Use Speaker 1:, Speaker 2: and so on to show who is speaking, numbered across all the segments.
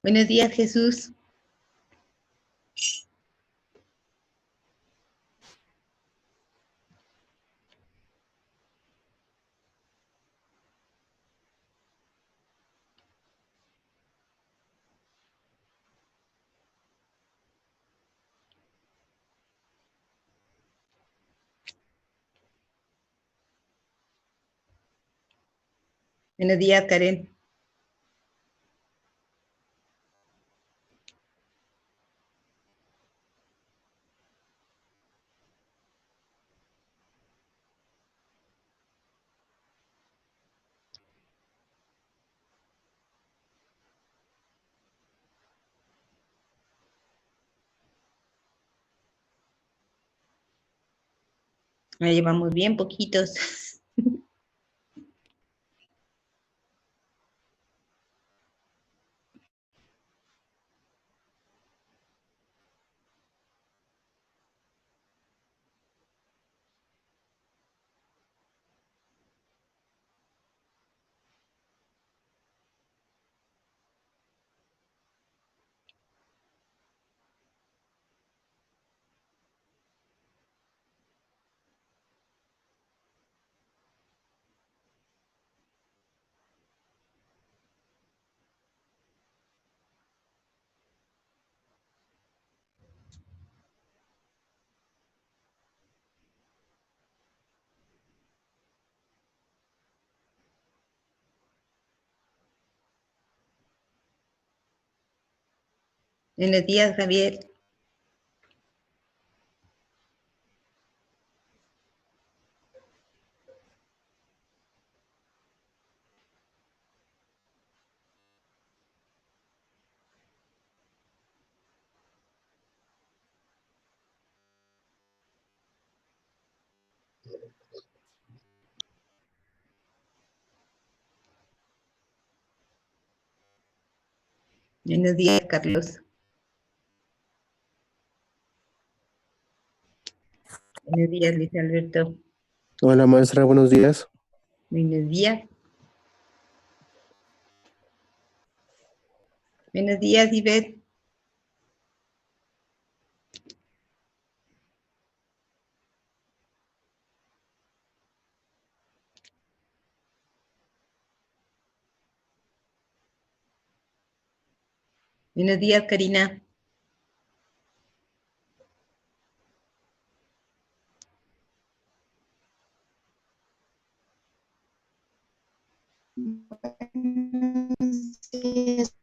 Speaker 1: Buenos días, Jesús. Buenos días, Karen. Me llevamos bien poquitos. Buenos días, Javier. Buenos días, Carlos. Buenos días, Luis Alberto.
Speaker 2: Hola, maestra, buenos días.
Speaker 1: Buenos días. Buenos días, Ivette. Buenos días, Karina.
Speaker 3: Buenos días,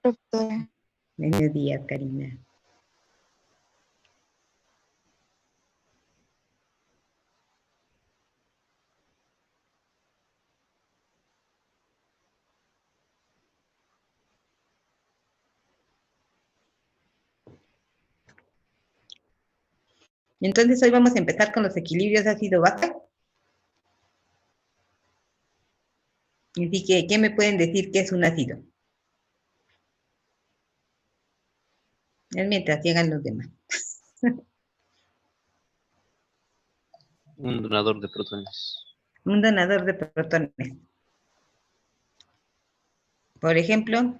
Speaker 3: doctora.
Speaker 1: Buenos días, Karina. Entonces hoy vamos a empezar con los equilibrios ácido-base. Así que, ¿qué me pueden decir que es un ácido? Mientras llegan los demás.
Speaker 4: Un donador de protones.
Speaker 1: Un donador de protones. Por ejemplo,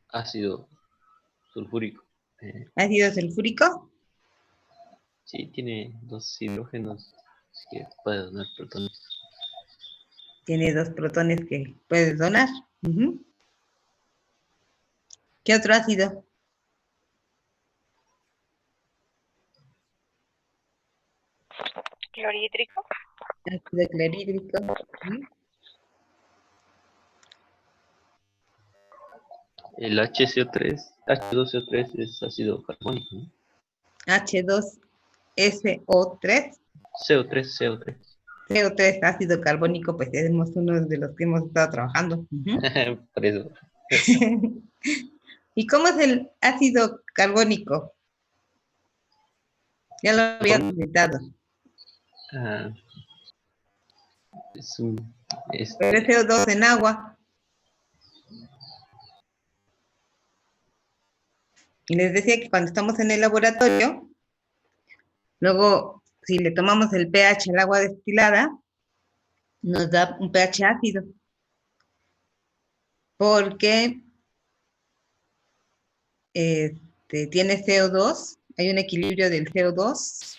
Speaker 4: Ácido sulfúrico.
Speaker 1: ácido sulfúrico.
Speaker 4: Sí, tiene 2 hidrógenos, así que puede donar protones.
Speaker 1: Tiene 2 protones que puedes donar. ¿Qué otro ácido?
Speaker 3: Clorhídrico.
Speaker 1: Ácido clorhídrico.
Speaker 4: El H2CO3 es ácido carbónico, ¿no?
Speaker 1: H2SO3.
Speaker 4: CO3.
Speaker 1: CO3, ácido carbónico, pues es uno de los que hemos estado trabajando.
Speaker 4: Por eso.
Speaker 1: ¿Y cómo es el ácido carbónico? Ya lo había comentado. Pero es CO2 en agua. Y les decía que cuando estamos en el laboratorio, luego, si le tomamos el pH al agua destilada, nos da un pH ácido. porque tiene CO2, hay un equilibrio del CO2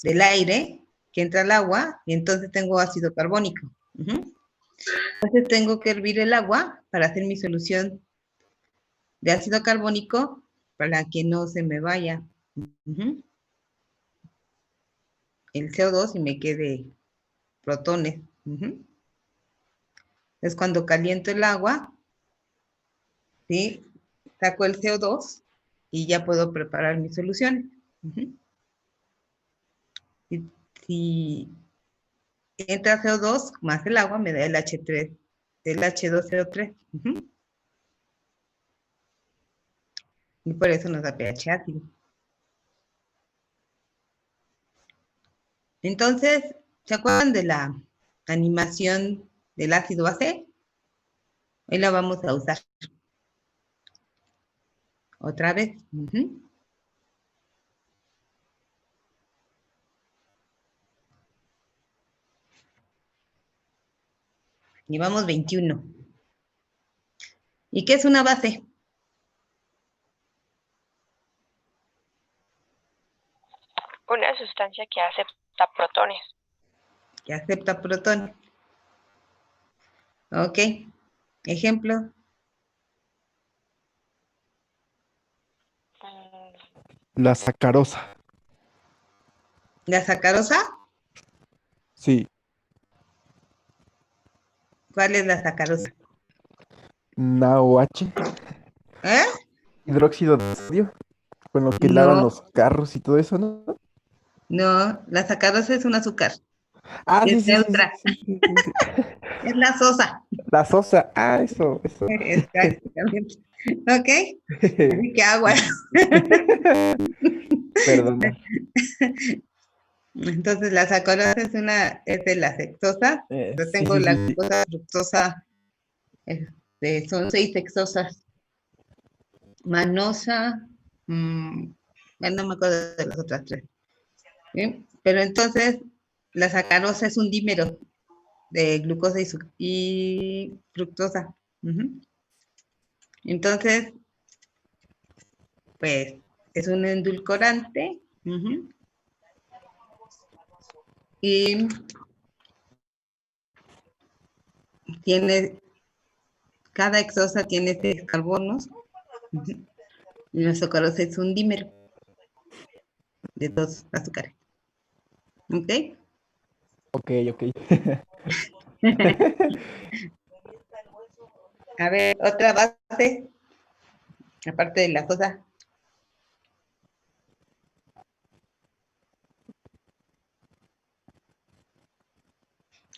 Speaker 1: del aire que entra al agua y entonces tengo ácido carbónico. Entonces tengo que hervir el agua para hacer mi solución de ácido carbónico para que no se me vaya el CO2 y me quede protones. Es cuando caliento el agua, ¿sí? Saco el CO2 y ya puedo preparar mi solución. Si entra CO2 más el agua, me da el H3, el H2CO3. Y por eso nos da pH ácido. Entonces, ¿se acuerdan de la animación del ácido base? Hoy la vamos a usar otra vez. Llevamos 21. ¿Y qué es una base?
Speaker 5: Una sustancia que acepta protones.
Speaker 1: Que acepta protones. Ok. Ejemplo.
Speaker 2: La sacarosa.
Speaker 1: ¿La sacarosa?
Speaker 2: Sí.
Speaker 1: ¿Cuál es la sacarosa?
Speaker 2: NaOH.
Speaker 1: ¿Eh?
Speaker 2: Hidróxido de sodio. Con lo que lavan
Speaker 1: No,
Speaker 2: los carros y todo eso, ¿no?
Speaker 1: no. La sacarosa es un azúcar.
Speaker 2: Ah, sí,
Speaker 1: Es
Speaker 2: sí, sí, sí,
Speaker 1: neutra.
Speaker 2: sí, sí, sí, sí.
Speaker 1: Es la sosa.
Speaker 2: La sosa. Ah, eso.
Speaker 1: Exactamente. Ok. Así que agua.
Speaker 2: Sí. Perdona.
Speaker 1: Entonces, la sacarosa es de las hexosas. Yo
Speaker 2: Sí,
Speaker 1: tengo
Speaker 2: sí,
Speaker 1: la
Speaker 2: sí, sí.
Speaker 1: glucosa, fructosa, son 6 hexosas. Manosa, bueno, no me acuerdo de las otras 3. ¿Sí? Pero entonces, la sacarosa es un dímero de glucosa y fructosa. Entonces, pues, es un endulcorante. Y tiene, cada hexosa tiene 6 carbonos. Y la sacarosa es un dímero de 2 azúcares. ¿Ok?
Speaker 2: Ok.
Speaker 1: A ver, otra base, aparte de la sosa.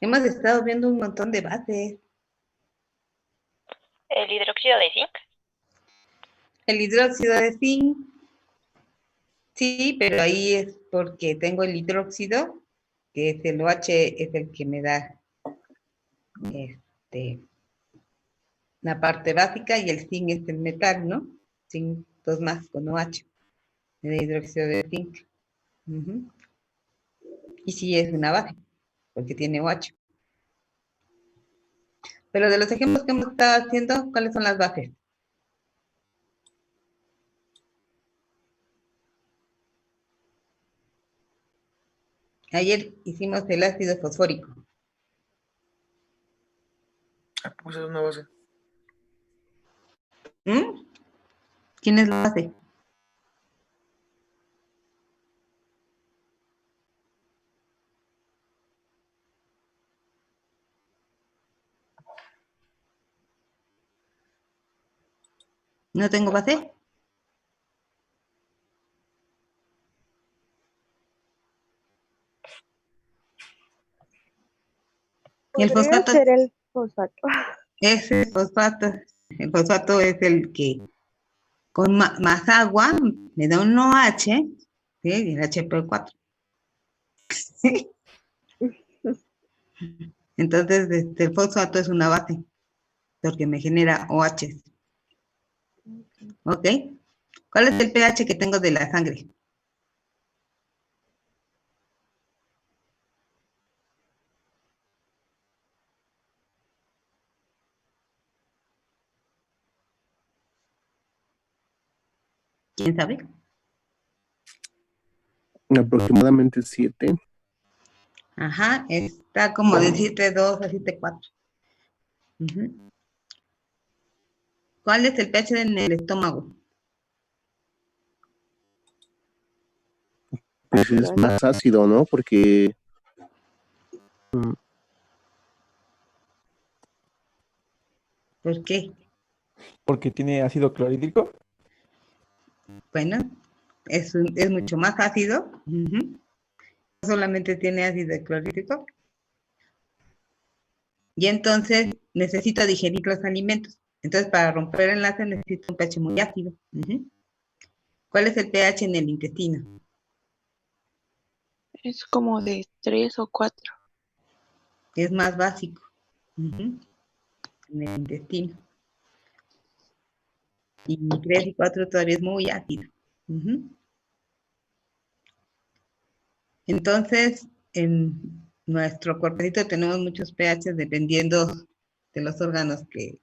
Speaker 1: Hemos estado viendo un montón de bases.
Speaker 5: El hidróxido de zinc.
Speaker 1: El hidróxido de zinc, sí, pero ahí es porque tengo el hidróxido, que es el OH, es el que me da la parte básica, y el zinc es el metal, ¿no? Zinc 2 más con OH, el hidróxido de zinc. Y sí es una base, porque tiene OH. Pero de los ejemplos que hemos estado haciendo, ¿cuáles son las bases? Ayer hicimos el ácido fosfórico.
Speaker 6: Pues es una base.
Speaker 1: ¿Quién es la base? ¿No tengo base? ¿Y el
Speaker 3: Podría
Speaker 1: fosfato?
Speaker 3: ser el fosfato.
Speaker 1: Es el fosfato. El fosfato es el que con más agua me da un OH, ¿sí? Y el HP4. Entonces, el fosfato es una base, porque me genera OH. ¿Ok? ¿Cuál es el pH que tengo de la sangre? ¿Quién sabe?
Speaker 7: Aproximadamente 7.
Speaker 1: Ajá, está como de 7.2 a 7.4. Ujú. ¿Cuál es el pH en el estómago?
Speaker 7: Pues es más ácido, ¿no? Porque
Speaker 1: ¿Por qué?
Speaker 2: Porque tiene ácido clorhídrico.
Speaker 1: Bueno, es mucho más ácido. Ujú. No solamente tiene ácido clorhídrico. Y entonces necesita digerir los alimentos. Entonces, para romper el enlace necesita un pH muy ácido. Ujú. ¿Cuál es el pH en el intestino?
Speaker 3: Es como de 3 o 4.
Speaker 1: Es más básico. Ujú. En el intestino. Y 3 y 4 todavía es muy ácido. Ujú. Entonces, en nuestro cuerpecito tenemos muchos pH dependiendo de los órganos que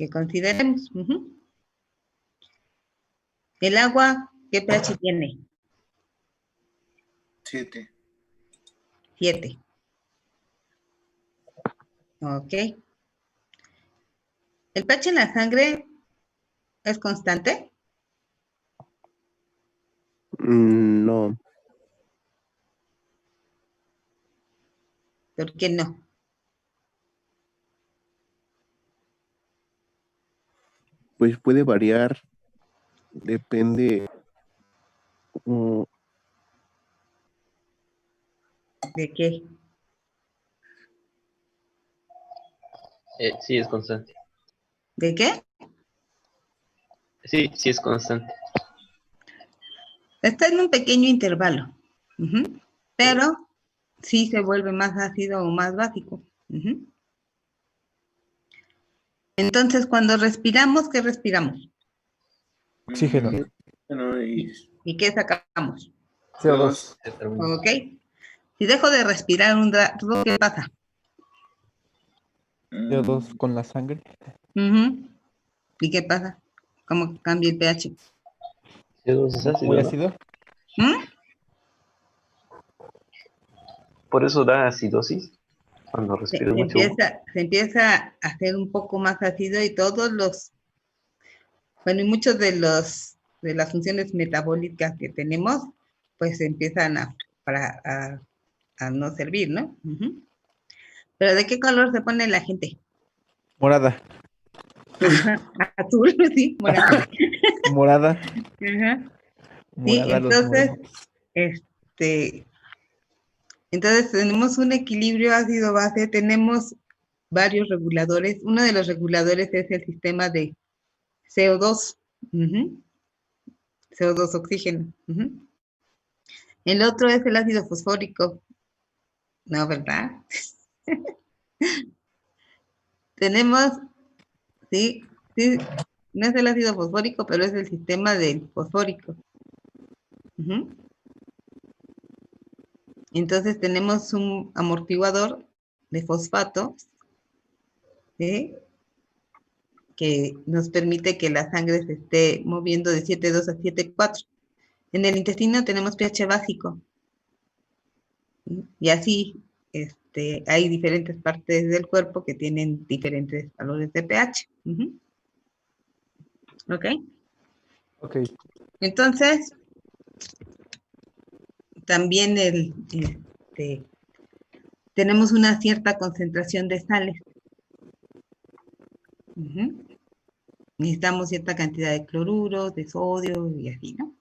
Speaker 1: consideremos. Ujú. El agua, ¿qué pH tiene?
Speaker 6: 7.
Speaker 1: 7. Ok. ¿El pH en la sangre es constante?
Speaker 7: no,
Speaker 1: ¿Por qué no?
Speaker 7: pues puede variar, depende. mm,
Speaker 1: ¿De qué?
Speaker 4: Sí, es constante.
Speaker 1: ¿De qué?
Speaker 4: Sí, sí es constante.
Speaker 1: Está en un pequeño intervalo. Ujú. Pero sí se vuelve más ácido o más básico. Ujú. Entonces, cuando respiramos, ¿qué respiramos?
Speaker 2: Oxígeno.
Speaker 6: Bueno,
Speaker 1: ¿Y qué sacamos?
Speaker 2: CO2.
Speaker 1: Ok. Si dejo de respirar un rato, ¿qué pasa?
Speaker 2: CO2 con la sangre.
Speaker 1: Ujú. ¿Y qué pasa? ¿Cómo cambia el pH?
Speaker 4: CO2 es ácido,
Speaker 2: Muy
Speaker 4: ¿no?
Speaker 2: ácido.
Speaker 1: ¿Mm?
Speaker 4: Por eso da acidosis cuando
Speaker 1: Se,
Speaker 4: respiras
Speaker 1: se
Speaker 4: mucho humo.
Speaker 1: se empieza a hacer un poco más ácido y bueno, y muchos de las funciones metabólicas que tenemos, pues empiezan a no servir, ¿no? Ujú. Pero ¿de qué color se pone la gente?
Speaker 2: Morada.
Speaker 1: Ajá, azul, sí, morado.
Speaker 2: Morada.
Speaker 1: Ajá. Sí,
Speaker 2: Morada los morenos.
Speaker 1: este, entonces tenemos un equilibrio ácido-base, tenemos varios reguladores. Uno de los reguladores es el sistema de CO2, ujú, CO2 oxígeno. Ujú. El otro es el ácido fosfórico, ¿no, verdad? Tenemos, sí, sí, no es el ácido fosfórico, pero es el sistema del fosfórico. Ujú. Entonces tenemos un amortiguador de fosfato, ¿sí? Que nos permite que la sangre se esté moviendo de 7.2 a 7.4. En el intestino tenemos pH básico, ¿sí? Y así hay diferentes partes del cuerpo que tienen diferentes valores de pH. Ujú. ¿Ok?
Speaker 2: Ok.
Speaker 1: Entonces, también tenemos una cierta concentración de sales. Ujú. Necesitamos cierta cantidad de cloruro, de sodio y así, ¿no?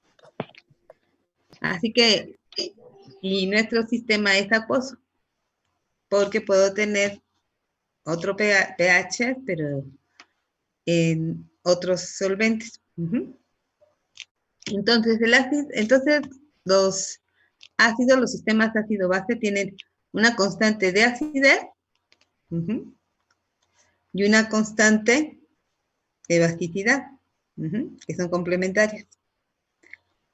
Speaker 1: Así que, y nuestro sistema es acuoso, porque puedo tener otro pH, pero en otros solventes. Ujú. Entonces, los ácidos, los sistemas ácido-base tienen una constante de acidez, ujú, y una constante de basicidad, ujú, que son complementarias.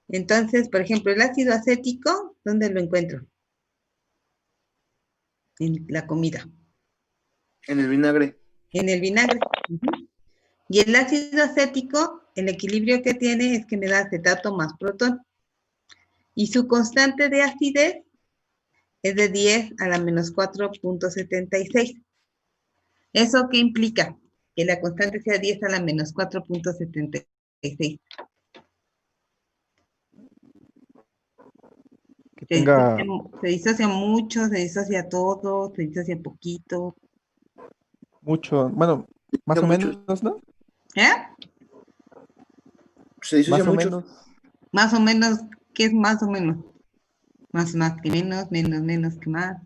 Speaker 1: Entonces, por ejemplo, el ácido acético, ¿dónde lo encuentro? En la comida,
Speaker 6: en el vinagre.
Speaker 1: en el vinagre. Ujú. Y el ácido acético el equilibrio que tiene es que me da acetato más protón. Y su constante de acidez es de 10 a la menos 4.76. ¿Eso qué implica? Que la constante sea 10 a la menos 4.76.
Speaker 2: Que
Speaker 1: Se
Speaker 2: tenga
Speaker 1: disocia mucho, se disocia todo, se disocia poquito.
Speaker 2: mucho, bueno, más
Speaker 6: Ya
Speaker 2: o
Speaker 6: mucho.
Speaker 2: menos, ¿no?
Speaker 1: ¿Eh?
Speaker 6: Se disocia
Speaker 2: Más o
Speaker 6: mucho.
Speaker 2: menos.
Speaker 1: Más o menos, ¿qué es más o menos? Más que menos, menos que más,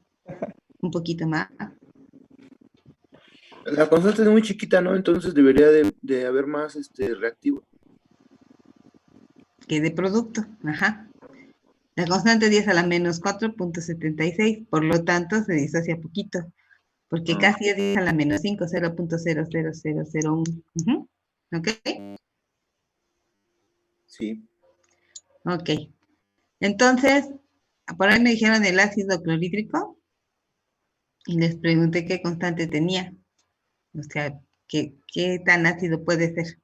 Speaker 1: un poquito más.
Speaker 6: La constante es muy chiquita, ¿no? Entonces debería de haber más reactivo.
Speaker 1: Que de producto, ajá. La constante 10 a la menos 4.76, por lo tanto se disocia poquito, porque casi es 10 a la menos 5, 0.00001. ¿Ok?
Speaker 6: Sí.
Speaker 1: Ok. Entonces, por ahí me dijeron el ácido clorhídrico y les pregunté qué constante tenía. O sea, qué tan ácido puede ser.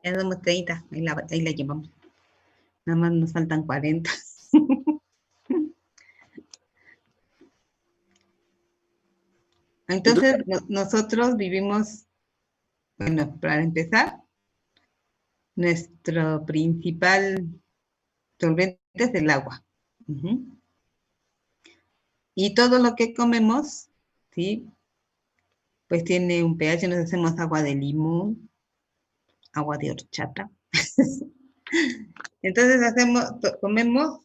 Speaker 1: Ya somos 30, ahí la llevamos. Nada más nos faltan 40.
Speaker 6: Entonces,
Speaker 1: Entonces, nosotros vivimos, bueno, para empezar, nuestro principal solvente es el agua. Ujú. Y todo lo que comemos, ¿sí? Pues tiene un pH, nos hacemos agua de limón, agua de horchata. Entonces comemos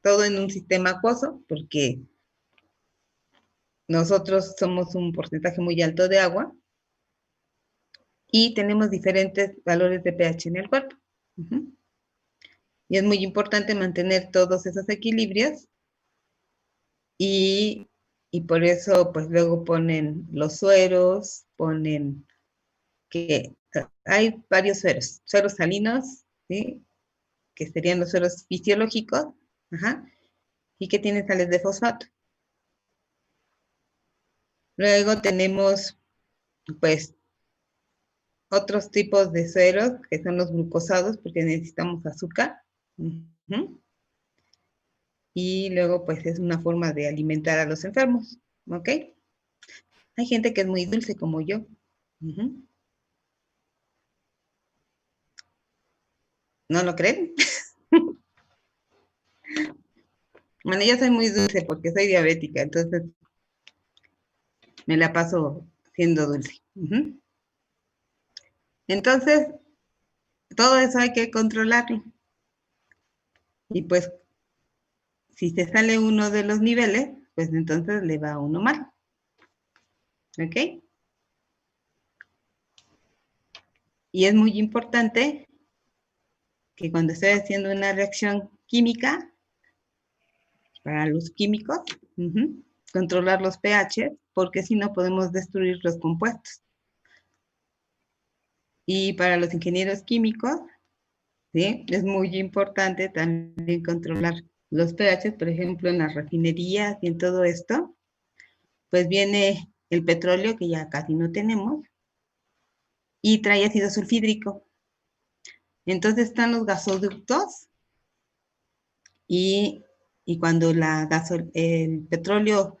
Speaker 1: todo en un sistema acuoso, porque nosotros somos un porcentaje muy alto de agua y tenemos diferentes valores de pH en el cuerpo. Ujú. Y es muy importante mantener todos esos equilibrios y, y por eso pues luego ponen los sueros, ponen que hay varios sueros salinos, ¿sí? Que serían los sueros fisiológicos, ajá, y que tienen sales de fosfato. Luego tenemos pues otros tipos de sueros, que son los glucosados, porque necesitamos azúcar. Uh-huh. Y luego, pues, es una forma de alimentar a los enfermos, ¿ok? Hay gente que es muy dulce, como yo. Uh-huh. ¿No lo creen? Bueno, yo soy muy dulce porque soy diabética, entonces me la paso siendo dulce. Uh-huh. Entonces, todo eso hay que controlarlo. Y pues, si se sale uno de los niveles, pues entonces le va a uno mal. ¿Ok? Y es muy importante que cuando estoy haciendo una reacción química, para los químicos, controlar los pH, porque si no podemos destruir los compuestos. Y para los ingenieros químicos, ¿sí? Es muy importante también controlar los pH, por ejemplo, en las refinerías y en todo esto, pues viene el petróleo, que ya casi no tenemos, y trae ácido sulfídrico. Entonces están los gasoductos y cuando el petróleo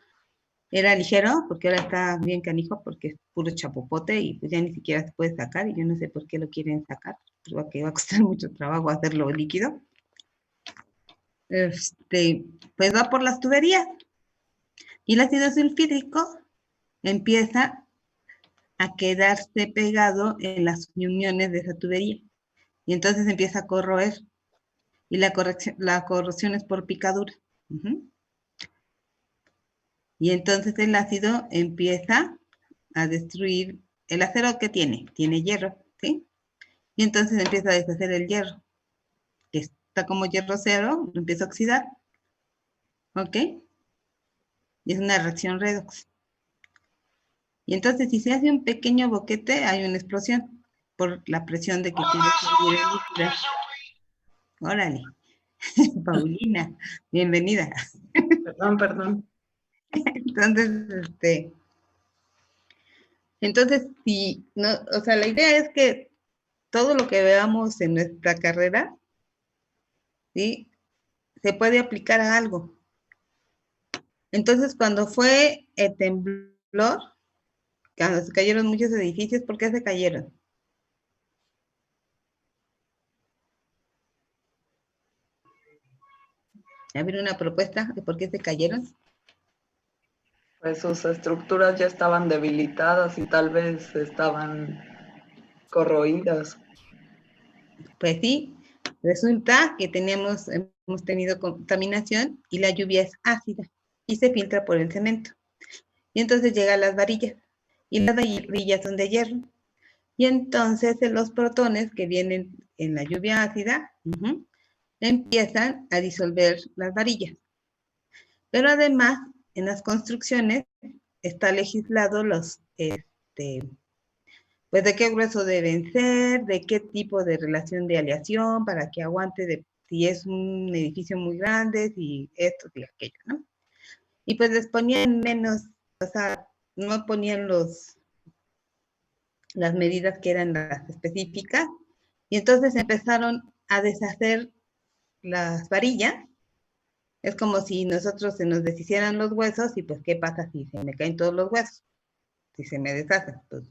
Speaker 1: era ligero, porque ahora está bien canijo, porque es puro chapopote y pues ya ni siquiera se puede sacar y yo no sé por qué lo quieren sacar, porque va a costar mucho trabajo hacerlo líquido. Pues va por las tuberías y el ácido sulfídrico empieza a quedarse pegado en las uniones de esa tubería y entonces empieza a corroer y la corrosión es por picadura. Y entonces el ácido empieza a destruir el acero que tiene hierro, ¿sí? Y entonces empieza a deshacer el hierro, que está como hierro cero, lo empieza a oxidar, ¿ok? Y es una reacción redox. Y entonces si se hace un pequeño boquete, hay una explosión por la presión de que tiene que ir el líquido. Órale, Paulina, bienvenida.
Speaker 8: Perdón, perdón.
Speaker 1: Entonces, si no, o sea, la idea es que todo lo que veamos en nuestra carrera, ¿sí? Se puede aplicar a algo. Entonces, cuando fue el temblor, cuando se cayeron muchos edificios, ¿por qué se cayeron? ¿Habría una propuesta de por qué se cayeron?
Speaker 8: Pues sus estructuras ya estaban debilitadas y tal vez estaban corroídas.
Speaker 1: Pues sí, resulta que hemos tenido contaminación y la lluvia es ácida y se filtra por el cemento. Y entonces llegan las varillas y las varillas son de hierro. Y entonces los protones que vienen en la lluvia ácida empiezan a disolver las varillas. Pero además, en las construcciones está legislado pues de qué grueso deben ser, de qué tipo de relación de aleación, para que aguante si es un edificio muy grande, si esto, si aquello, ¿no? Y pues les ponían menos, o sea, no ponían las medidas que eran las específicas, y entonces empezaron a deshacer las varillas. Es como si nosotros se nos deshicieran los huesos, y pues, ¿qué pasa si se me caen todos los huesos? Si se me deshacen, pues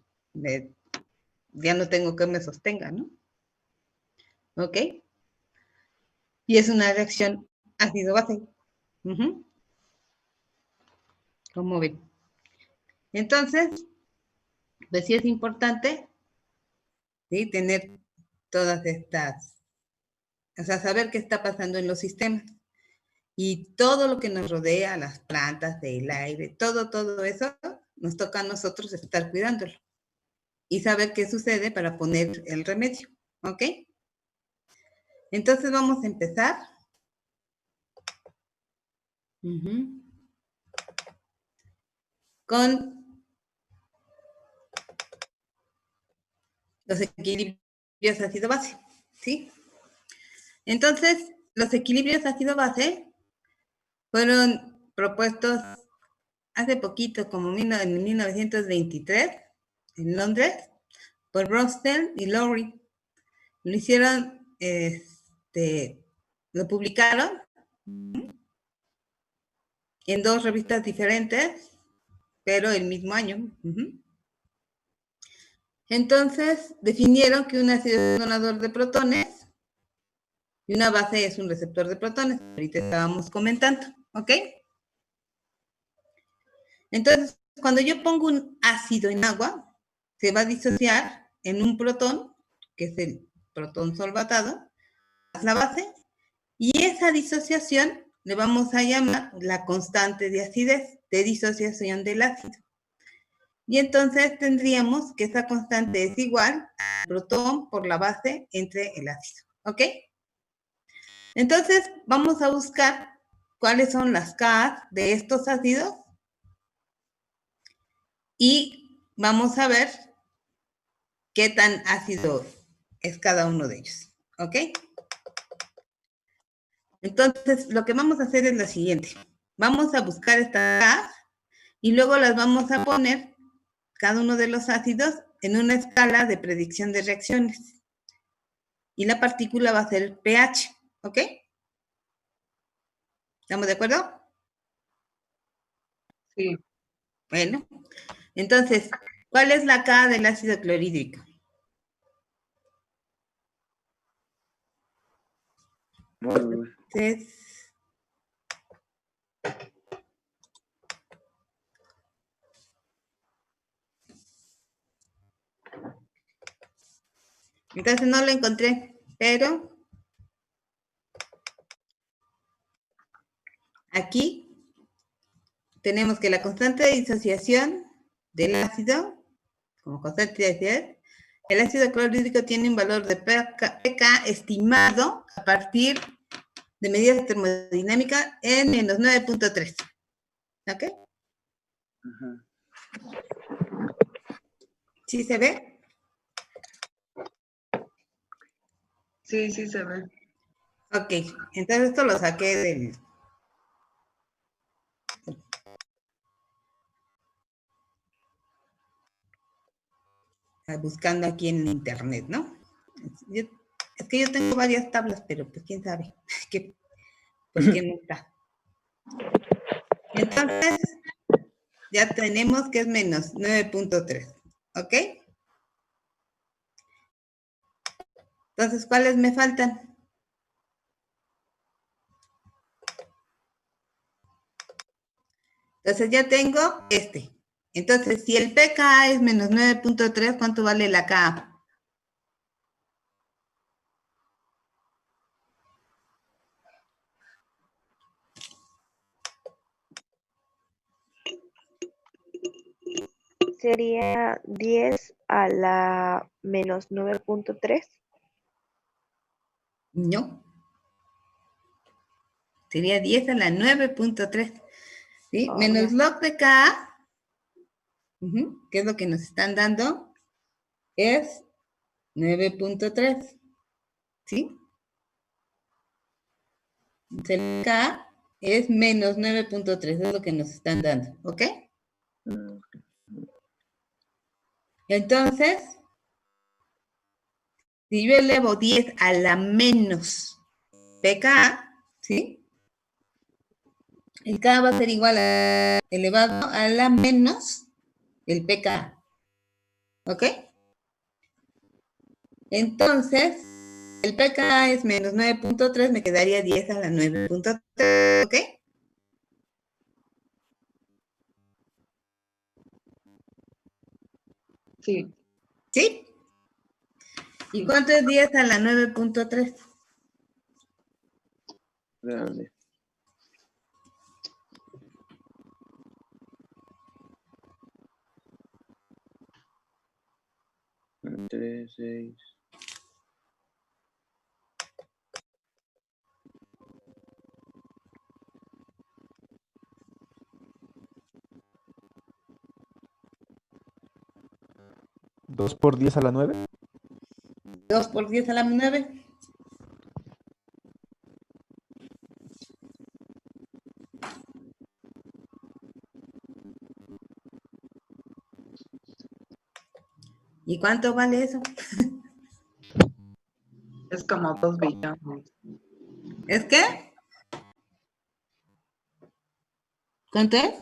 Speaker 1: ya no tengo que me sostenga, ¿no? ¿Ok? Y es una reacción ácido-base. ¿Cómo ven? Entonces, pues sí es importante, ¿sí? Tener todas estas, o sea, saber qué está pasando en los sistemas. Y todo lo que nos rodea, las plantas, el aire, todo eso, nos toca a nosotros estar cuidándolo. Y saber qué sucede para poner el remedio, ¿ok? Entonces vamos a empezar. Con los equilibrios ácido-base, ¿sí? Entonces, los equilibrios ácido-base fueron propuestos hace poquito, como en 1923, en Londres, por Bronsted y Lowry. Lo hicieron, lo publicaron en 2 revistas diferentes, pero el mismo año. Entonces, definieron que un ácido es un donador de protones y una base es un receptor de protones. Ahorita estábamos comentando, ¿ok? Entonces, cuando yo pongo un ácido en agua, se va a disociar en un protón, que es el protón solvatado, la base, y esa disociación le vamos a llamar la constante de acidez, de disociación del ácido. Y entonces tendríamos que esa constante es igual al protón por la base entre el ácido, ¿ok? Entonces, vamos a buscar cuáles son las K de estos ácidos y vamos a ver qué tan ácido es cada uno de ellos, ¿ok? Entonces, lo que vamos a hacer es lo siguiente. Vamos a buscar estas K y luego las vamos a poner, cada uno de los ácidos, en una escala de predicción de reacciones. Y la partícula va a ser el pH, ¿ok? ¿Estamos de acuerdo?
Speaker 8: Sí.
Speaker 1: Bueno, entonces, ¿cuál es la K del ácido clorhídrico? Entonces, no lo encontré, pero aquí tenemos que la constante de disociación del ácido, como constante de acidez, el ácido clorhídrico tiene un valor de pK estimado a partir de medidas termodinámicas en menos 9.3. ¿Ok? ¿Sí se ve?
Speaker 8: Sí, sí se ve.
Speaker 1: Ok, entonces esto lo saqué del... buscando aquí en internet, ¿no? Es que yo tengo varias tablas, pero pues quién sabe por qué no está. Entonces, ya tenemos que es menos 9.3, ¿ok? Entonces, ¿cuáles me faltan? Entonces ya tengo este. Entonces, si el pKa es menos 9.3, ¿cuánto vale la Ka?
Speaker 3: Sería 10 a la menos 9.3.
Speaker 1: No. Sería 10 a la 9.3. ¿Sí? Menos log de Ka, que es lo que nos están dando, es 9.3. ¿Sí? El K es menos 9.3, es lo que nos están dando, ¿ok? Entonces, si yo elevo 10 a la menos pK, ¿sí? El K va a ser igual a elevado a la menos el pK, ¿ok? Entonces, el pK es menos 9.3, me quedaría 10 a la 9.3, ¿ok?
Speaker 8: Sí.
Speaker 1: ¿Sí? ¿Y cuánto es 10 a la 9.3?
Speaker 6: Grande. 3, 6.
Speaker 2: ¿2 por 10 a la 9?
Speaker 1: 2 por 10 a la 9. ¿Y cuánto vale eso?
Speaker 8: Es como 2 billones.
Speaker 1: ¿Es qué? ¿Cuánto es?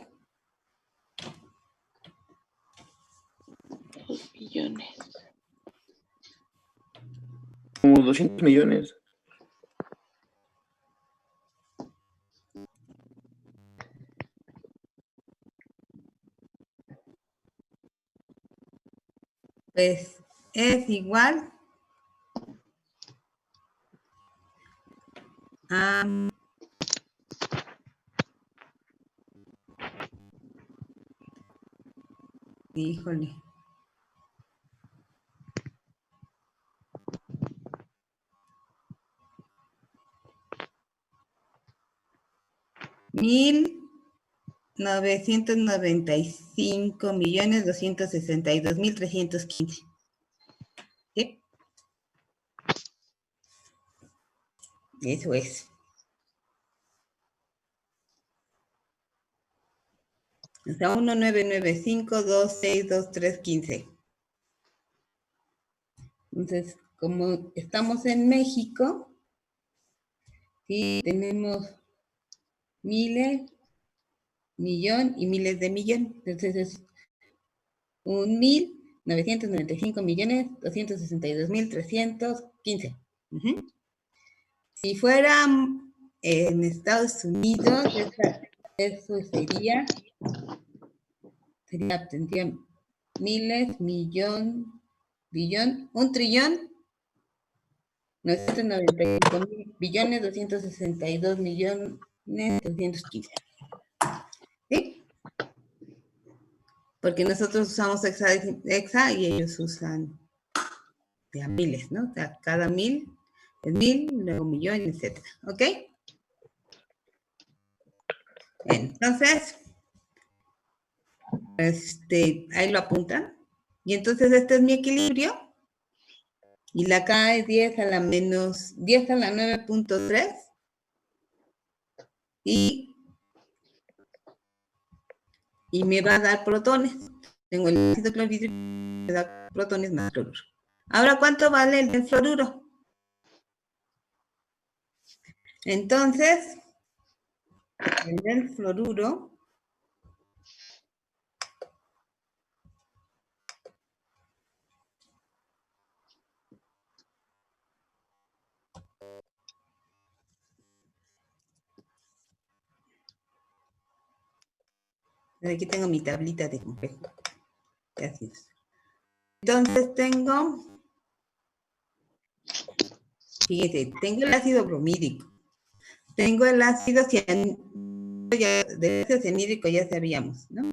Speaker 3: 2 billones.
Speaker 6: Como 200 millones.
Speaker 1: Pues es igual a... Híjole. $1,995,262,315. ¿Sí? Eso es. O sea, 1,995,262,315. Entonces, como estamos en México, y tenemos miles, millón y miles de millón. Entonces es 1,995,262,315. Si fuera en Estados Unidos, eso tendría miles, millón, billón, 1,995,262,215. ¿Sí? Porque nosotros usamos hexa y ellos usan de miles, ¿no? O sea, cada 1,000 es 1,000, luego millón, etc. ¿Ok? Entonces, ahí lo apuntan. Y entonces este es mi equilibrio. Y la K es 10 a la menos, 10 a la 9.3. Y me va a dar protones. Tengo el ácido clorhídrico, me da protones más cloruro. Ahora, ¿cuánto vale el del fluoruro? Entonces, el del fluoruro aquí tengo mi tablita de complejo de ácidos. Entonces tengo, fíjense, tengo el ácido bromídico, tengo el ácido cianhídrico, ya sabíamos, ¿no?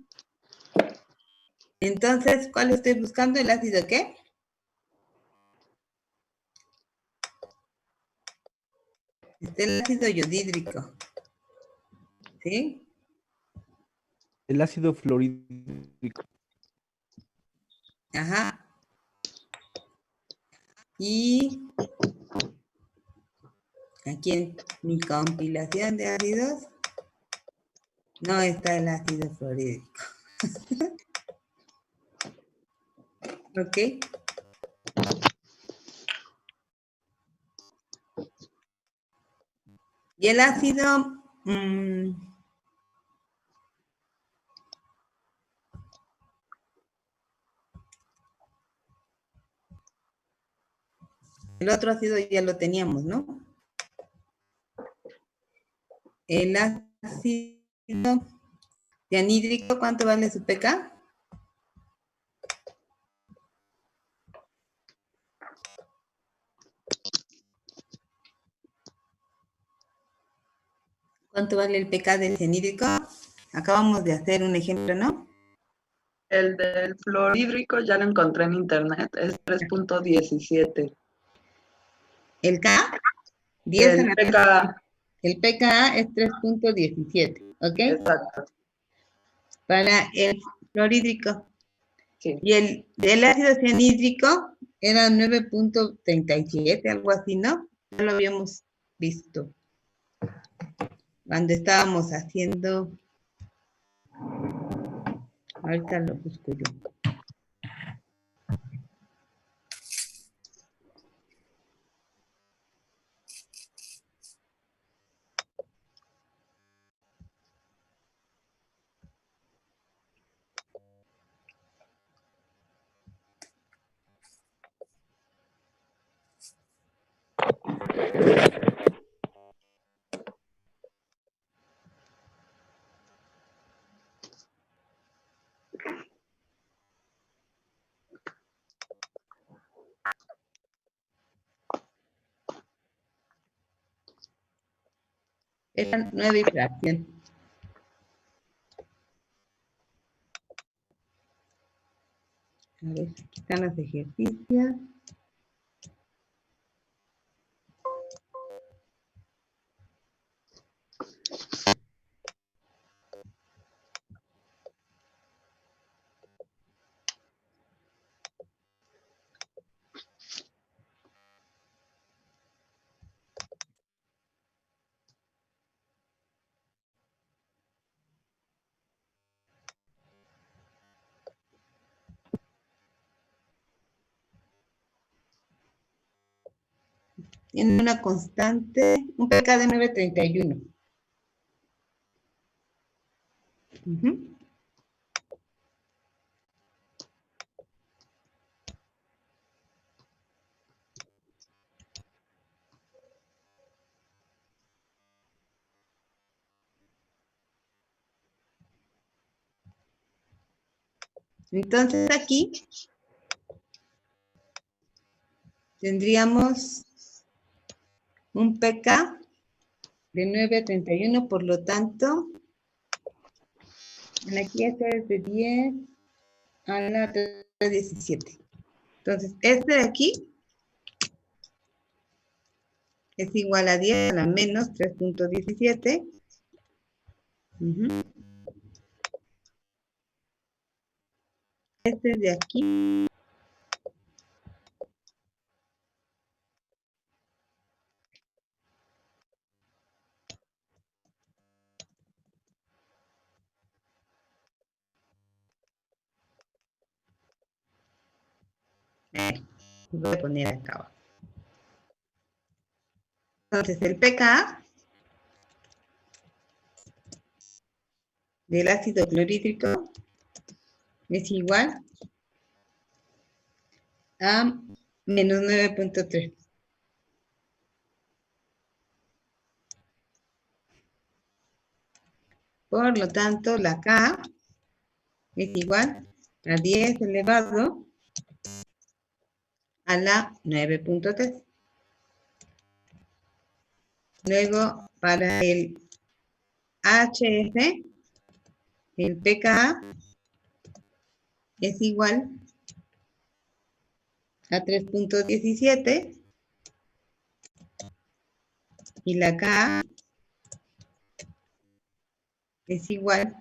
Speaker 1: Entonces, ¿cuál estoy buscando? ¿El ácido qué? Este es el ácido yodhídrico, ¿sí?
Speaker 2: El ácido fluorhídrico.
Speaker 1: Ajá. Y aquí en mi compilación de ácidos no está el ácido fluorhídrico. ¿Ok? Y el ácido... el otro ácido ya lo teníamos, ¿no? El ácido cianhídrico, ¿cuánto vale su pK? ¿Cuánto vale el pK del cianhídrico? Acabamos de hacer un ejemplo, ¿no?
Speaker 8: El del fluorhídrico ya lo encontré en internet, es 3.17.
Speaker 1: ¿El K? 10 a
Speaker 8: El
Speaker 1: la
Speaker 8: pKa,
Speaker 1: El pKa es 3.17, ¿ok?
Speaker 8: exacto,
Speaker 1: Para el fluorhídrico.
Speaker 8: sí.
Speaker 1: Y el del ácido cianhídrico era 9.37, algo así, ¿no? Ya lo habíamos visto cuando estábamos haciendo... Ahorita lo busco yo. Eran 9 y fracción. A ver, aquí están los ejercicios. Tiene una constante, un pK de 9.31. Ujú. Entonces aquí tendríamos un pK de 9.31, por lo tanto, aquí esta es de 10 a la 17. Entonces, este de aquí es igual a 10 a la menos 3.17. Este de aquí Voy a poner acá abajo. Entonces, el pK del ácido clorhídrico es igual a menos 9.3. Por lo tanto, la K es igual a 10 elevado a la 9.3. Luego, para el HF, el pKa es igual a 3.17 y la Ka es igual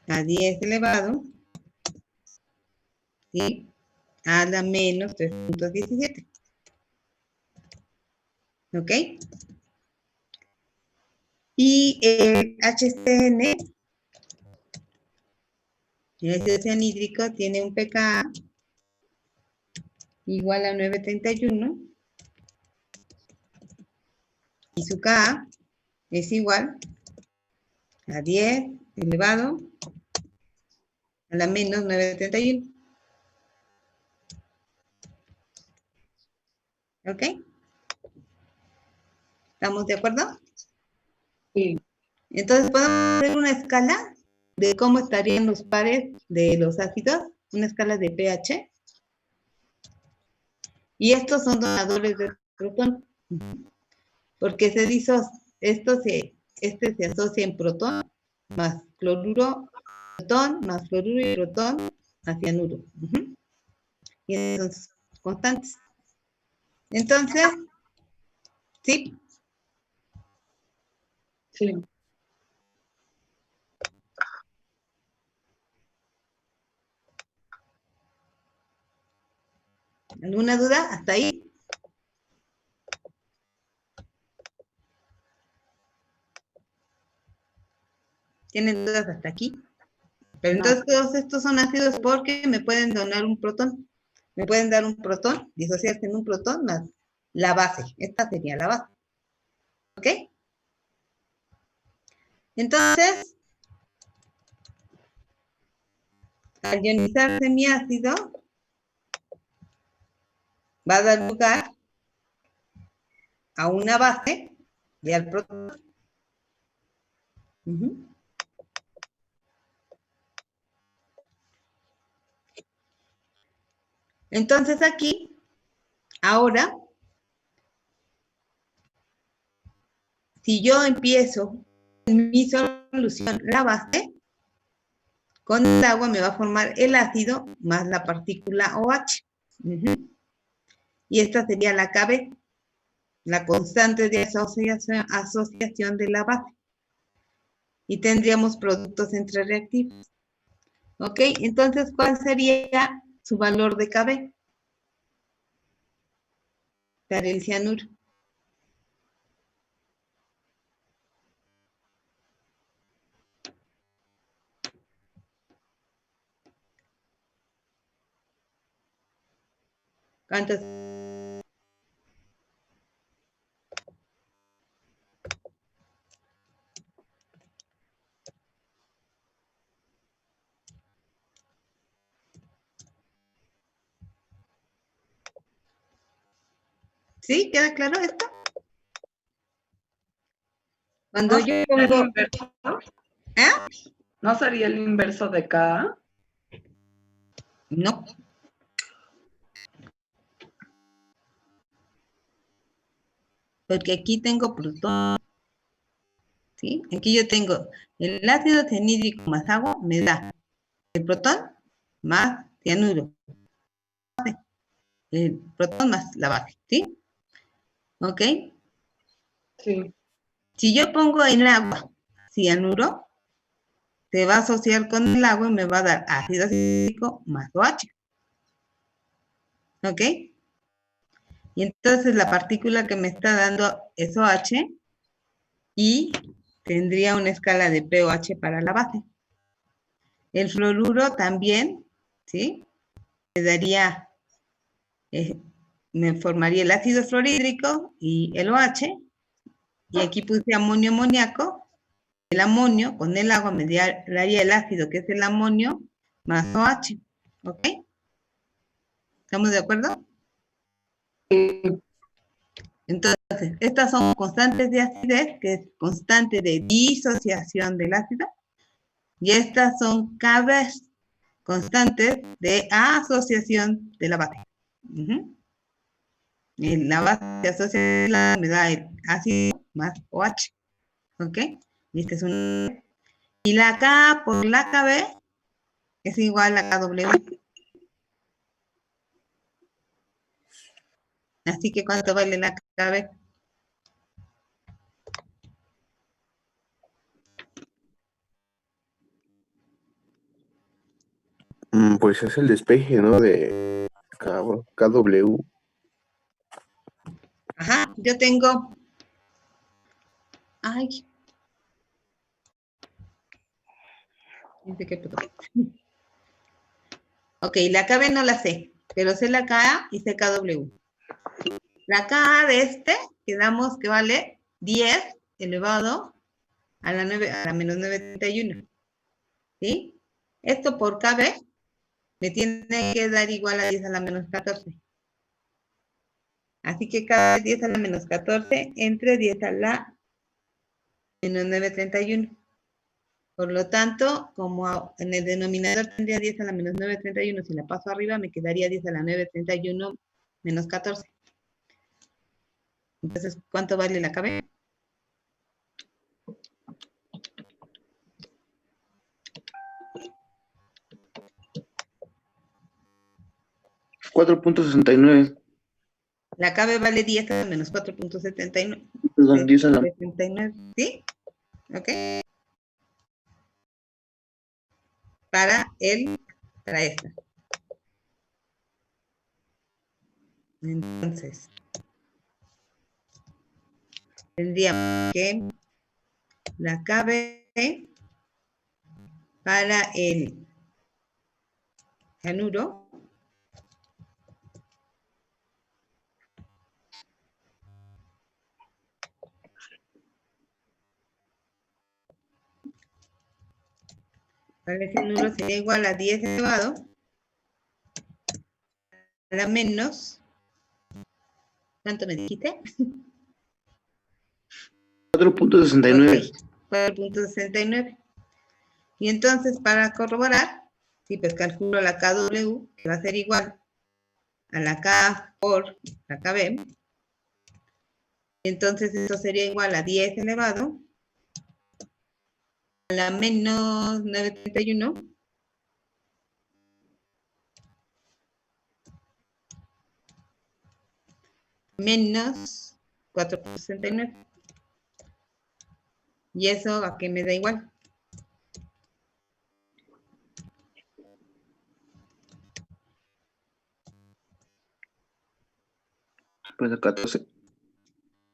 Speaker 1: a 10 elevado, ¿sí?, a la menos 3.17. ¿Ok? Y el HCN, el ácido cianhídrico, tiene un pKa igual a 9.31 y su Ka es igual a 10 elevado a la menos 9.31. ¿Ok? ¿Estamos de acuerdo?
Speaker 8: Sí.
Speaker 1: Entonces, podemos hacer una escala de cómo estarían los pares de los ácidos, una escala de pH. Y estos son donadores de protón. Porque se dice, este se asocia en protón más cloruro, protón más cloruro y protón más cianuro. Y estos son constantes. Entonces, ¿sí?
Speaker 8: Sí.
Speaker 1: ¿Alguna duda hasta ahí? ¿Tienen dudas hasta aquí? Pero entonces todos estos son ácidos porque me pueden donar un protón. Me pueden dar un protón, disociarse en un protón más la base. Esta sería la base. ¿Ok? Entonces, al ionizarse mi ácido, va a dar lugar a una base y al protón. Entonces aquí, ahora, si yo empiezo en mi solución la base, con el agua me va a formar el ácido más la partícula OH. Y esta sería la KB, la constante de asociación de la base. Y tendríamos productos entre reactivos. ¿Ok? Entonces, ¿cuál sería su valor de KB? Para el cianuro. ¿Cuántos? ¿Sí? ¿Queda claro esto? Cuando
Speaker 8: ¿No
Speaker 1: yo
Speaker 8: sería el
Speaker 1: pongo...
Speaker 8: inverso?
Speaker 1: ¿Eh?
Speaker 8: ¿No sería el inverso de K?
Speaker 1: No. Porque aquí tengo protón. ¿Sí? Aquí yo tengo el ácido cianhídrico más agua, me da el protón más cianuro. El protón más la base, ¿sí? ¿Ok?
Speaker 8: Sí.
Speaker 1: Si yo pongo en el agua cianuro, se va a asociar con el agua y me va a dar ácido cítrico más OH. ¿Ok? Y entonces la partícula que me está dando es OH y tendría una escala de pOH para la base. El fluoruro también, ¿sí? Me daría me formaría el ácido fluorhídrico y el OH, y aquí puse amonio amoníaco. El amonio con el agua me daría el ácido, que es el amonio, más OH, ¿ok? ¿Estamos de acuerdo? Entonces, estas son constantes de acidez, que es constante de disociación del ácido, y estas son Kb's, constantes de asociación de la base. La base de asociación me da el ácido más OH, ¿ok? Y este es un... Y la K por la Kb es igual a KW. Así que, ¿cuánto vale la Kb?
Speaker 7: Pues es el despeje, ¿no? De KW.
Speaker 1: Ajá, yo tengo... Ay. No sé qué pasó. Ok, la KB no la sé, pero sé la KA y sé KW. La KA de este, quedamos que vale 10 elevado a la menos 931. ¿Sí? Esto por KB me tiene que dar igual a 10 a la menos 14. Así que cada 10 a la menos 14 entre 10 a la menos 931. Por lo tanto, como en el denominador tendría 10 a la menos 931, si la paso arriba me quedaría 10 a la 931 menos 14. Entonces, ¿cuánto vale la KB?
Speaker 6: $4.69.
Speaker 1: La KB vale 10 a la menos 4.79.
Speaker 6: Perdón, 10 a la...
Speaker 1: 79, ¿sí? ¿Ok? Para esta. Entonces, tendríamos que la KB para el cianuro sería igual a 10 elevado a la menos, ¿cuánto me dijiste?
Speaker 6: 4.69.
Speaker 1: Ok, 4.69. Y entonces, para corroborar, sí, pues calculo la KW, que va a ser igual a la K por la KB. Entonces, esto sería igual a 10 elevado a la menos 931 menos 4.69. ¿Y eso a qué me da igual?
Speaker 6: Pues a 14.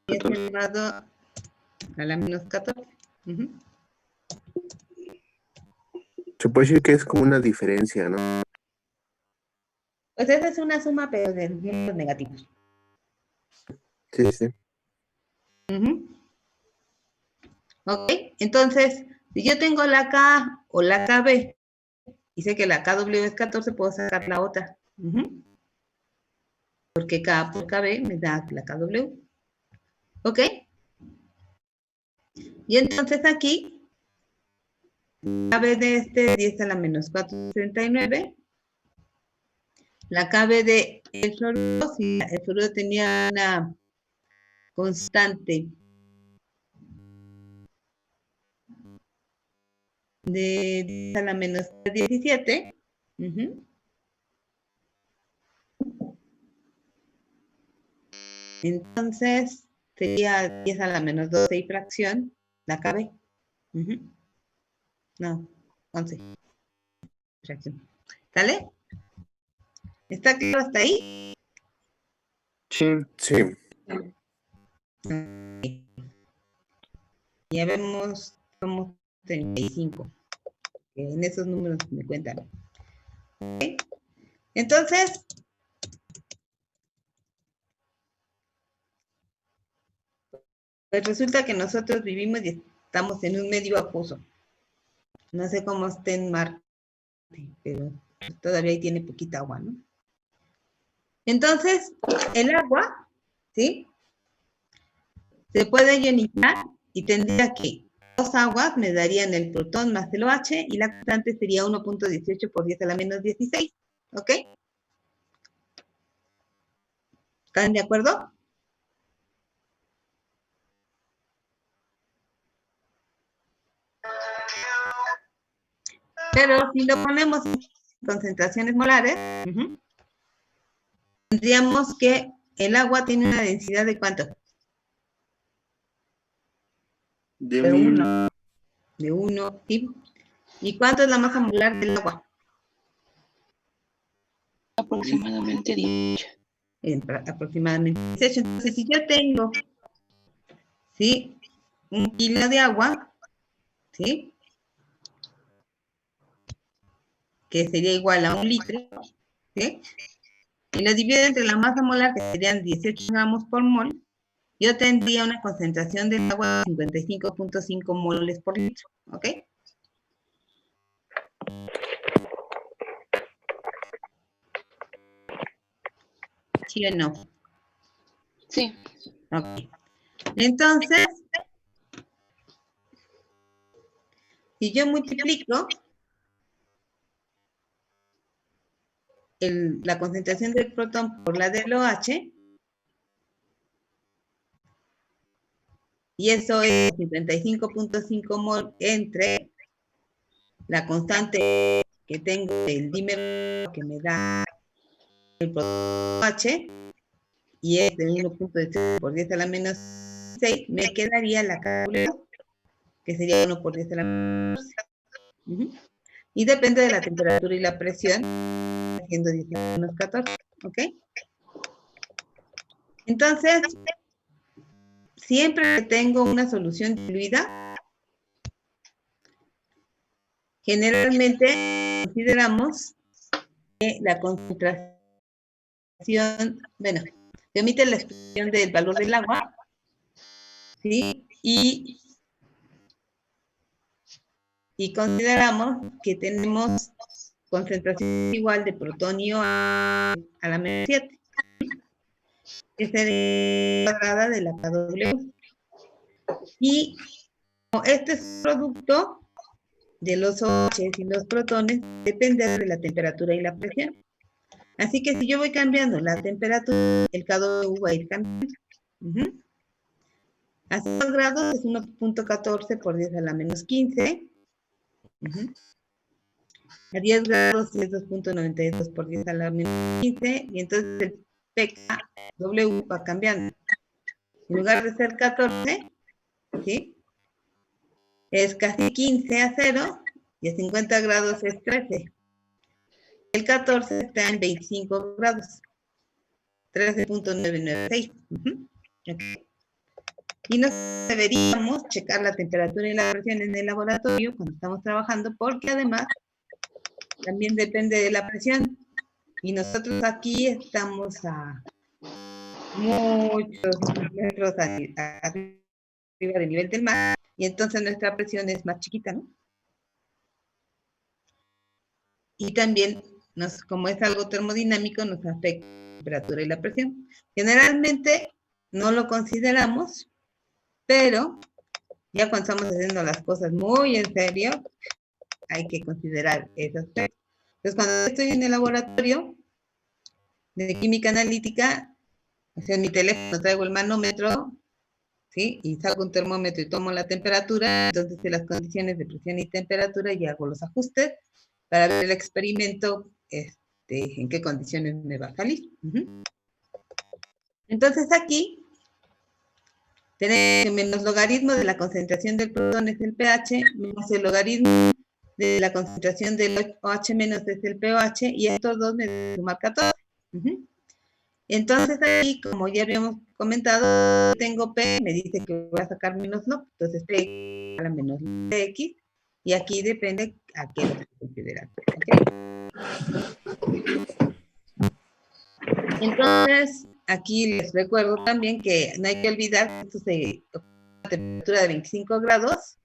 Speaker 1: 10 elevado a la menos 14.
Speaker 7: Se puede decir que es como una diferencia, ¿no?
Speaker 1: Pues esa es una suma, pero de números negativos.
Speaker 7: Sí, sí.
Speaker 1: Ok, entonces, si yo tengo la K o la KB y sé que la KW es 14, puedo sacar la otra. Porque K por KB me da la KW. ¿Ok? Y entonces aquí, KB de este 10 a la menos 469. La KB de el fluoruro, si el fluoruro tenía una constante de 10 a la menos 17. Entonces, sería 10 a la menos 12 y fracción, la KB. No, 11. Fracción. ¿Sale? ¿Está claro hasta ahí?
Speaker 6: Sí.
Speaker 7: Sí.
Speaker 1: Ya vemos como 35. Que en esos números me cuentan. ¿Okay? Entonces, Pues resulta que nosotros vivimos y estamos en un medio acuoso. No sé cómo esté en Marte, pero todavía ahí tiene poquita agua, ¿no? Entonces, el agua, ¿sí? Se puede ionizar y tendría que 2 aguas me darían el protón más el OH y la constante sería 1.18 por 10 a la menos 16, ¿ok? ¿Están de acuerdo? Pero si lo ponemos en concentraciones molares, tendríamos que el agua tiene una densidad de ¿cuánto?
Speaker 6: De
Speaker 8: De
Speaker 6: 1000.
Speaker 8: 1.
Speaker 1: De 1, ¿sí? ¿Y cuánto es la masa molar del agua?
Speaker 3: Aproximadamente 18.
Speaker 1: Aproximadamente 18. Entonces, si yo tengo, ¿sí? 1 kilo de agua, ¿sí? Que sería igual a 1 litro, ¿sí? Y lo divido entre la masa molar, que serían 18 gramos por mol, yo tendría una concentración del agua de 55.5 moles por litro, ¿ok? ¿Sí o no?
Speaker 3: Sí.
Speaker 1: Ok. Entonces, si yo multiplico la concentración del protón por la del OH, y eso es 55.5 mol entre la constante que tengo del dímero que me da el protón OH, y es de 1.18 por 10 a la menos 6, me quedaría la KW, que sería 1 por 10 a la menos 6. Y depende de la temperatura y la presión, haciendo 10 a la menos 14, ¿ok? Entonces, siempre que tengo una solución diluida, generalmente consideramos que la concentración, bueno, se omite la expresión del valor del agua, ¿sí? Y consideramos que tenemos concentración igual de protonio a la menos 7, que sería cuadrada de la KW. Y este es un producto de los OH y los protones, depende de la temperatura y la presión. Así que si yo voy cambiando la temperatura, el KW va a ir cambiando. A 2 grados es 1.14 por 10 a la menos 15. A 10 grados es 2.92 por 10 a la menos 15. Y entonces el pKW va cambiando. En lugar de ser 14, ¿sí? Es casi 15 a 0. Y a 50 grados es 13. El 14 está en 25 grados. 13.996. Okay. Y nosotros deberíamos checar la temperatura y la presión en el laboratorio cuando estamos trabajando, porque además también depende de la presión. Y nosotros aquí estamos a muchos metros arriba del nivel del mar, y entonces nuestra presión es más chiquita, ¿no? Y también, como es algo termodinámico, nos afecta la temperatura y la presión. Generalmente no lo consideramos, pero ya cuando estamos haciendo las cosas muy en serio, hay que considerar ese aspecto. Entonces, cuando estoy en el laboratorio de química analítica, o sea, en mi teléfono traigo el manómetro, ¿sí? Y saco un termómetro y tomo la temperatura, entonces en las condiciones de presión y temperatura y hago los ajustes para ver el experimento, en qué condiciones me va a salir. Entonces aquí tenemos menos logaritmo de la concentración del protón es el pH, menos el logaritmo de la concentración del OH menos es el pOH, y estos dos me deben sumar 14. Entonces aquí, como ya habíamos comentado, tengo P, me dice que voy a sacar menos no, entonces P a la menos X, y aquí depende a qué lo que considerar. ¿Okay? Entonces, aquí les recuerdo también que no hay que olvidar que esto se temperatura de 25 grados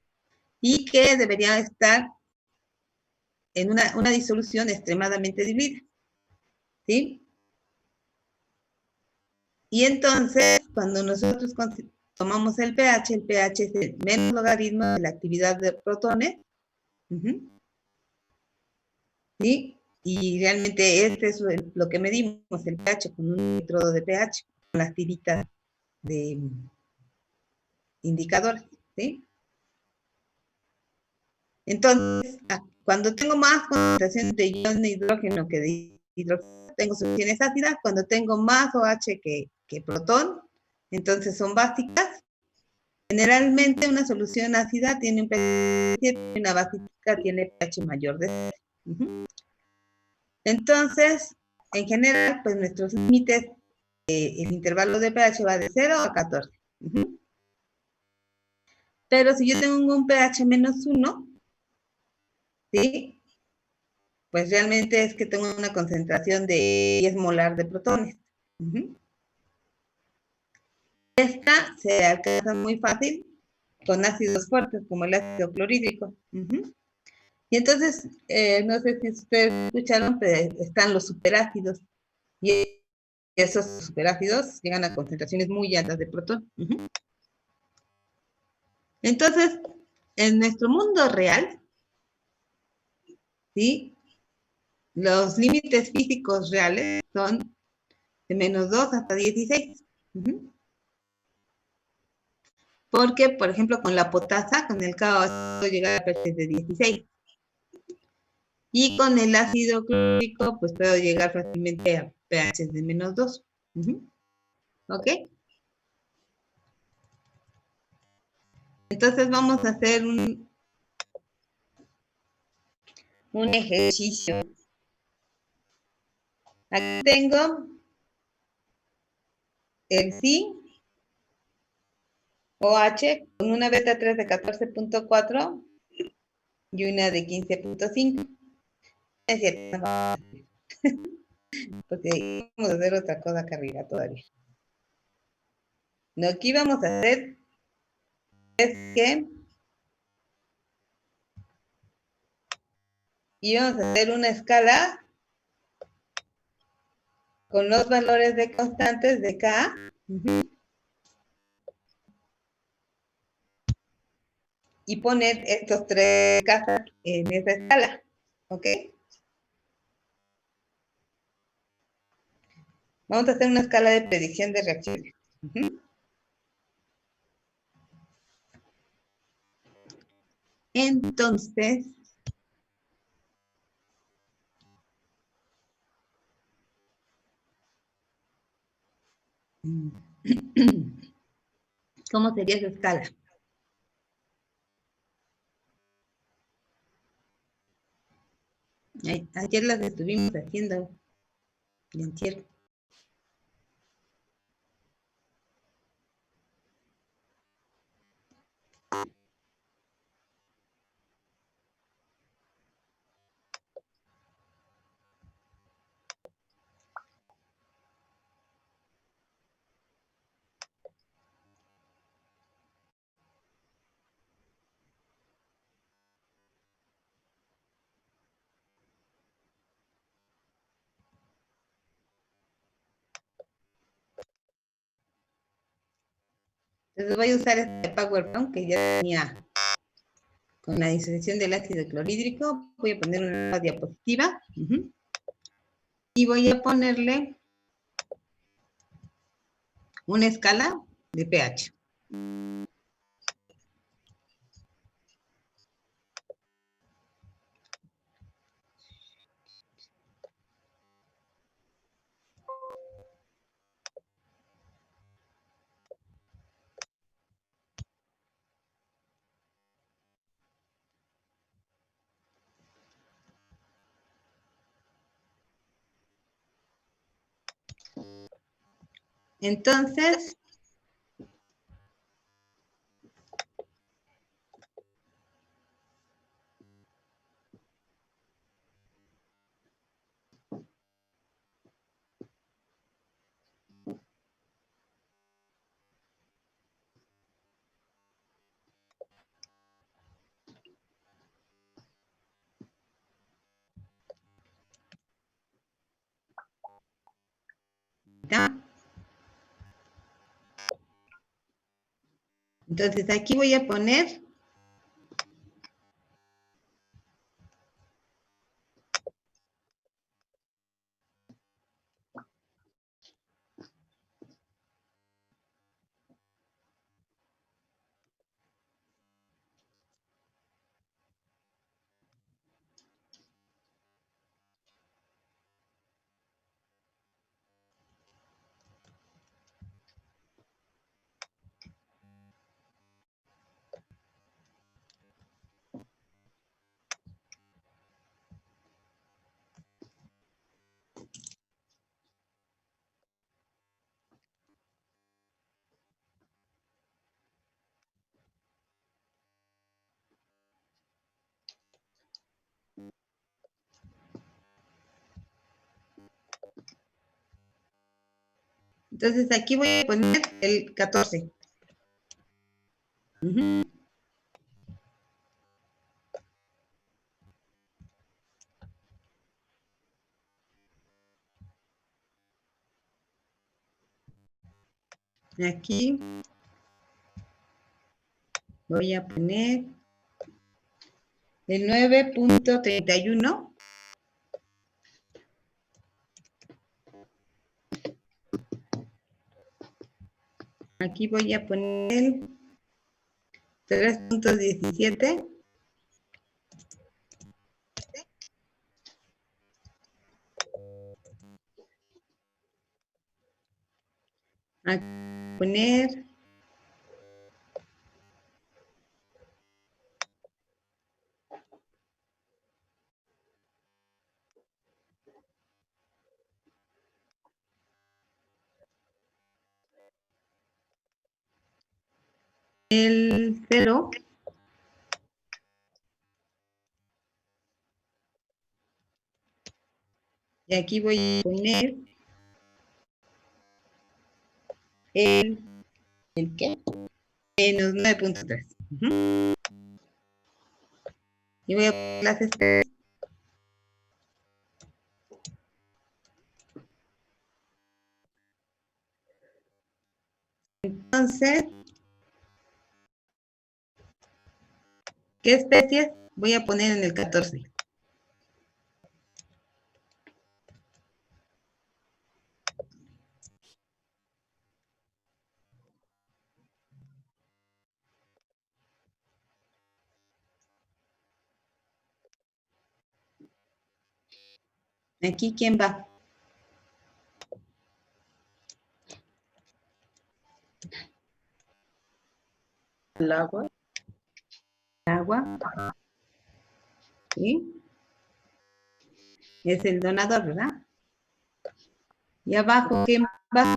Speaker 1: y que debería estar en una disolución extremadamente diluida, ¿sí? Y entonces, cuando nosotros tomamos el pH es el menos logaritmo de la actividad de protones, ¿sí? Y realmente este es lo que medimos, el pH, con un electrodo de pH, con las tiritas de indicadores, ¿sí? Entonces, cuando tengo más concentración de ion de hidrógeno que de hidrógeno, tengo soluciones ácidas. Cuando tengo más OH que protón, entonces son básicas. Generalmente una solución ácida tiene un pH 7 y una básica tiene pH mayor de 7. Entonces, en general, pues nuestros límites, el intervalo de pH va de 0 a 14. Pero si yo tengo un pH menos 1, ¿sí? Pues realmente es que tengo una concentración de 10 molar de protones. Esta se alcanza muy fácil con ácidos fuertes, como el ácido clorhídrico. Y entonces, no sé si ustedes escucharon, pero están los superácidos. Y esos superácidos llegan a concentraciones muy altas de protón. Entonces, en nuestro mundo real, ¿sí? Los límites físicos reales son de menos 2 hasta 16. Porque, por ejemplo, con la potasa, con el KO, puedo llegar a pH de 16. Y con el ácido clorhídrico, pues puedo llegar fácilmente a pH de menos 2. ¿Ok? Entonces vamos a hacer un ejercicio. Aquí tengo el zinc OH con una beta 3 de 14.4 y una de 15.5. Es cierto, porque vamos a hacer otra cosa acá arriba todavía. Lo que íbamos a hacer es que íbamos a hacer una escala con los valores de constantes de K. Y poner estos tres casos en esa escala. ¿Ok? Vamos a hacer una escala de predicción de reacciones. Entonces, ¿cómo sería esa escala? Ayer las estuvimos haciendo. Y antier. Entonces voy a usar este PowerPoint que ya tenía con la disolución del ácido clorhídrico. Voy a poner una diapositiva. Y voy a ponerle una escala de pH. Entonces, está. Entonces aquí voy a poner entonces aquí voy a poner el 14. Ujú. Aquí voy a poner el 9.31. Aquí voy a poner el 3.17. Aquí voy a poner el 0. Y aquí voy a poner ¿el qué? Menos 9.3. Y voy a poner las esferas. Entonces, ¿qué especies voy a poner en el 14? Aquí, ¿quién va?
Speaker 8: El agua.
Speaker 1: Agua. ¿Sí? Es el donador, ¿verdad? Y abajo, ¿quién va?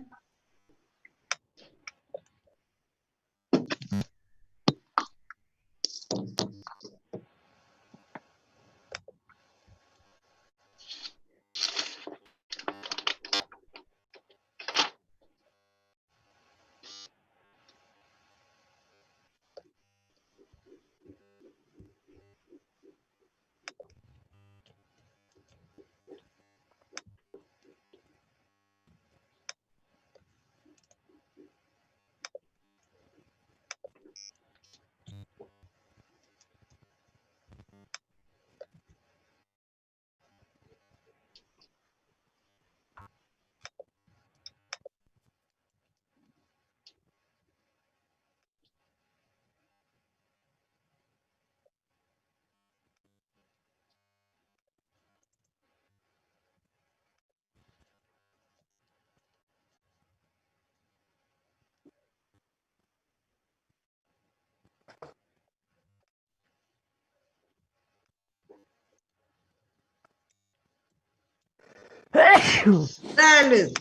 Speaker 1: ¡Salud!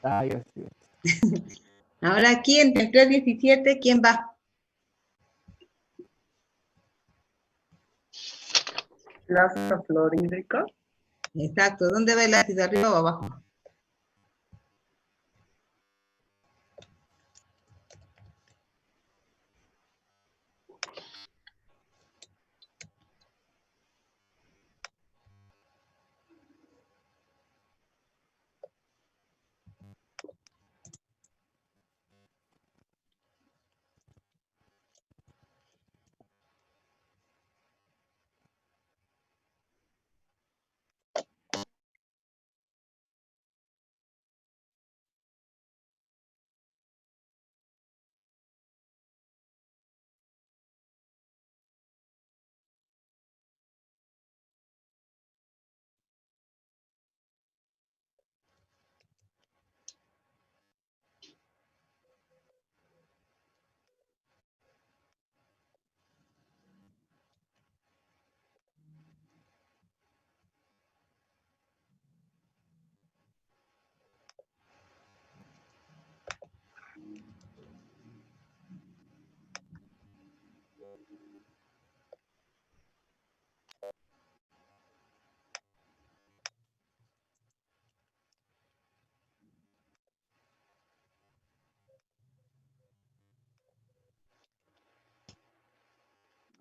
Speaker 2: Ay, así es.
Speaker 1: Ahora aquí en el 317, ¿quién va?
Speaker 8: El ácido fluorhídrico.
Speaker 1: Exacto. ¿Dónde va el ácido? ¿Arriba o abajo?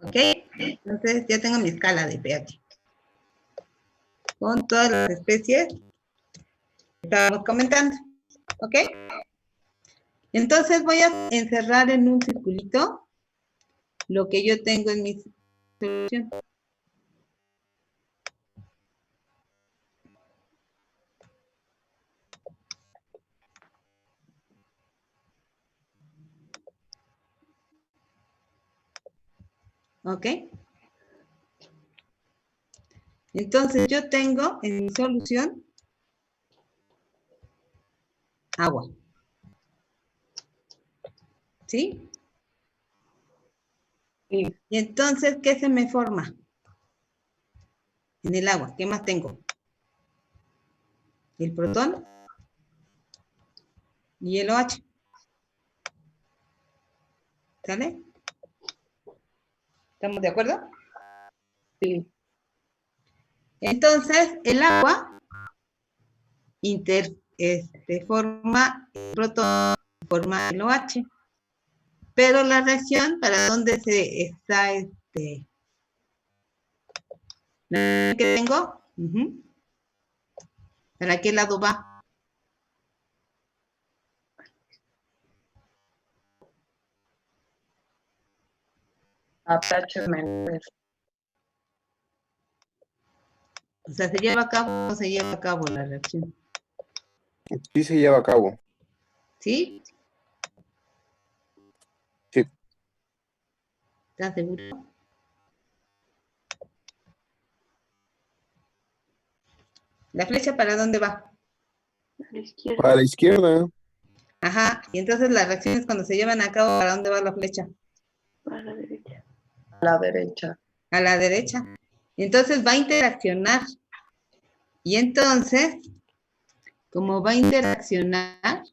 Speaker 1: ¿Ok? Entonces ya tengo mi escala de pH. Con todas las especies que estábamos comentando. ¿Ok? Entonces voy a encerrar en un circulito lo que yo tengo en mi solución. ¿Ok? Entonces yo tengo en mi solución agua. ¿Sí?
Speaker 8: Sí.
Speaker 1: Y entonces, ¿qué se me forma? En el agua, ¿qué más tengo? El protón y el OH. ¿Sale? ¿Estamos de acuerdo?
Speaker 8: Sí.
Speaker 1: Entonces, el agua forma el protón, forma el OH. Pero la reacción, ¿para dónde se está la que tengo? ¿Para qué lado va?
Speaker 8: A pH menor.
Speaker 1: O sea, ¿se lleva a cabo o se lleva a cabo la reacción?
Speaker 7: Sí se lleva a cabo.
Speaker 1: ¿Sí?
Speaker 7: Sí.
Speaker 1: ¿Estás seguro? ¿La flecha para dónde va?
Speaker 3: A la izquierda.
Speaker 7: Para la izquierda.
Speaker 1: Ajá, y entonces las reacciones cuando se llevan a cabo, ¿para dónde va la flecha?
Speaker 3: Para la derecha.
Speaker 8: A la derecha.
Speaker 1: A la derecha. Entonces va a interaccionar. Y entonces, como va a interaccionar,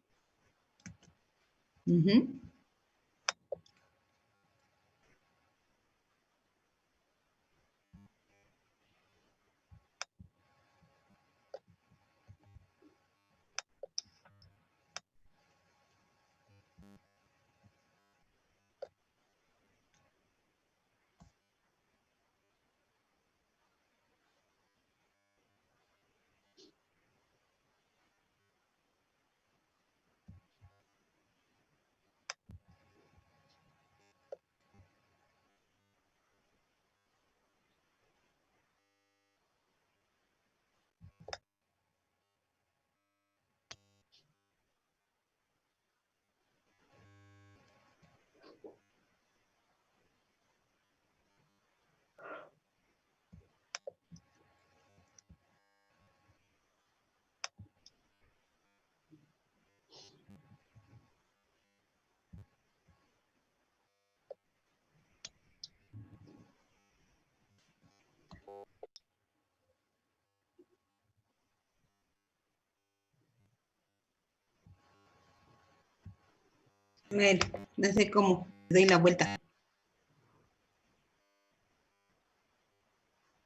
Speaker 1: bueno, no sé cómo, doy la vuelta.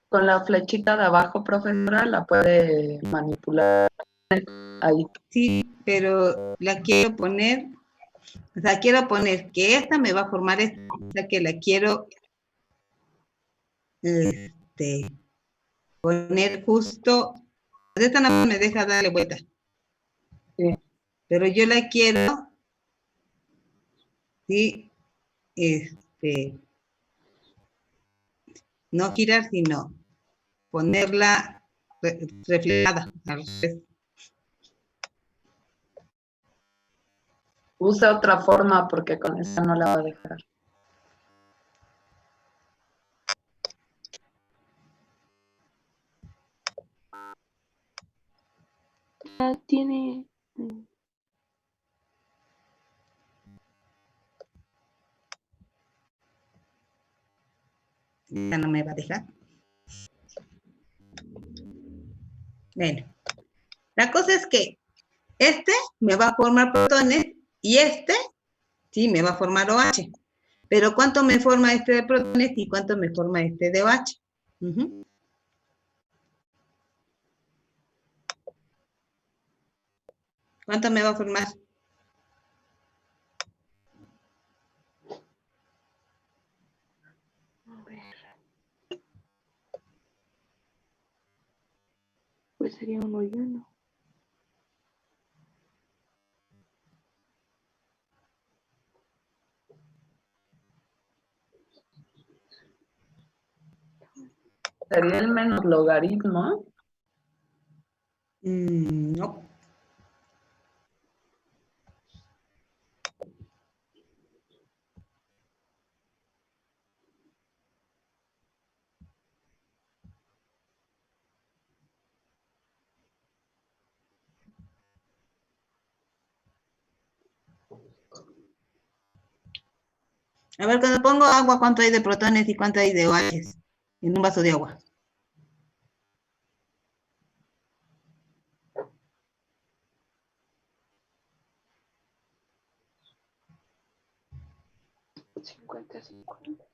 Speaker 8: Con la flechita de abajo, profesora, la puede manipular ahí.
Speaker 1: Sí, pero la quiero poner, o sea, quiero poner que esta me va a formar esta, o sea, que la quiero poner justo, esta no me deja darle vuelta.
Speaker 8: Sí.
Speaker 1: Pero yo la quiero, sí, no girar, sino ponerla reflejada. Al revés.
Speaker 8: Use otra forma porque con esa no la va a dejar.
Speaker 3: Ah, tiene.
Speaker 1: Ya no me va a dejar. Bueno, la cosa es que este me va a formar protones y este, sí, me va a formar OH. Pero ¿cuánto me forma este de protones y cuánto me forma este de OH? ¿Cuánto me va a formar?
Speaker 3: pues sería 1 y 1.
Speaker 8: Sería el menos logaritmo.
Speaker 1: No. A ver, cuando pongo agua, ¿cuánto hay de protones y cuánto hay de OHs en un vaso de agua?
Speaker 3: Cincuenta, 50.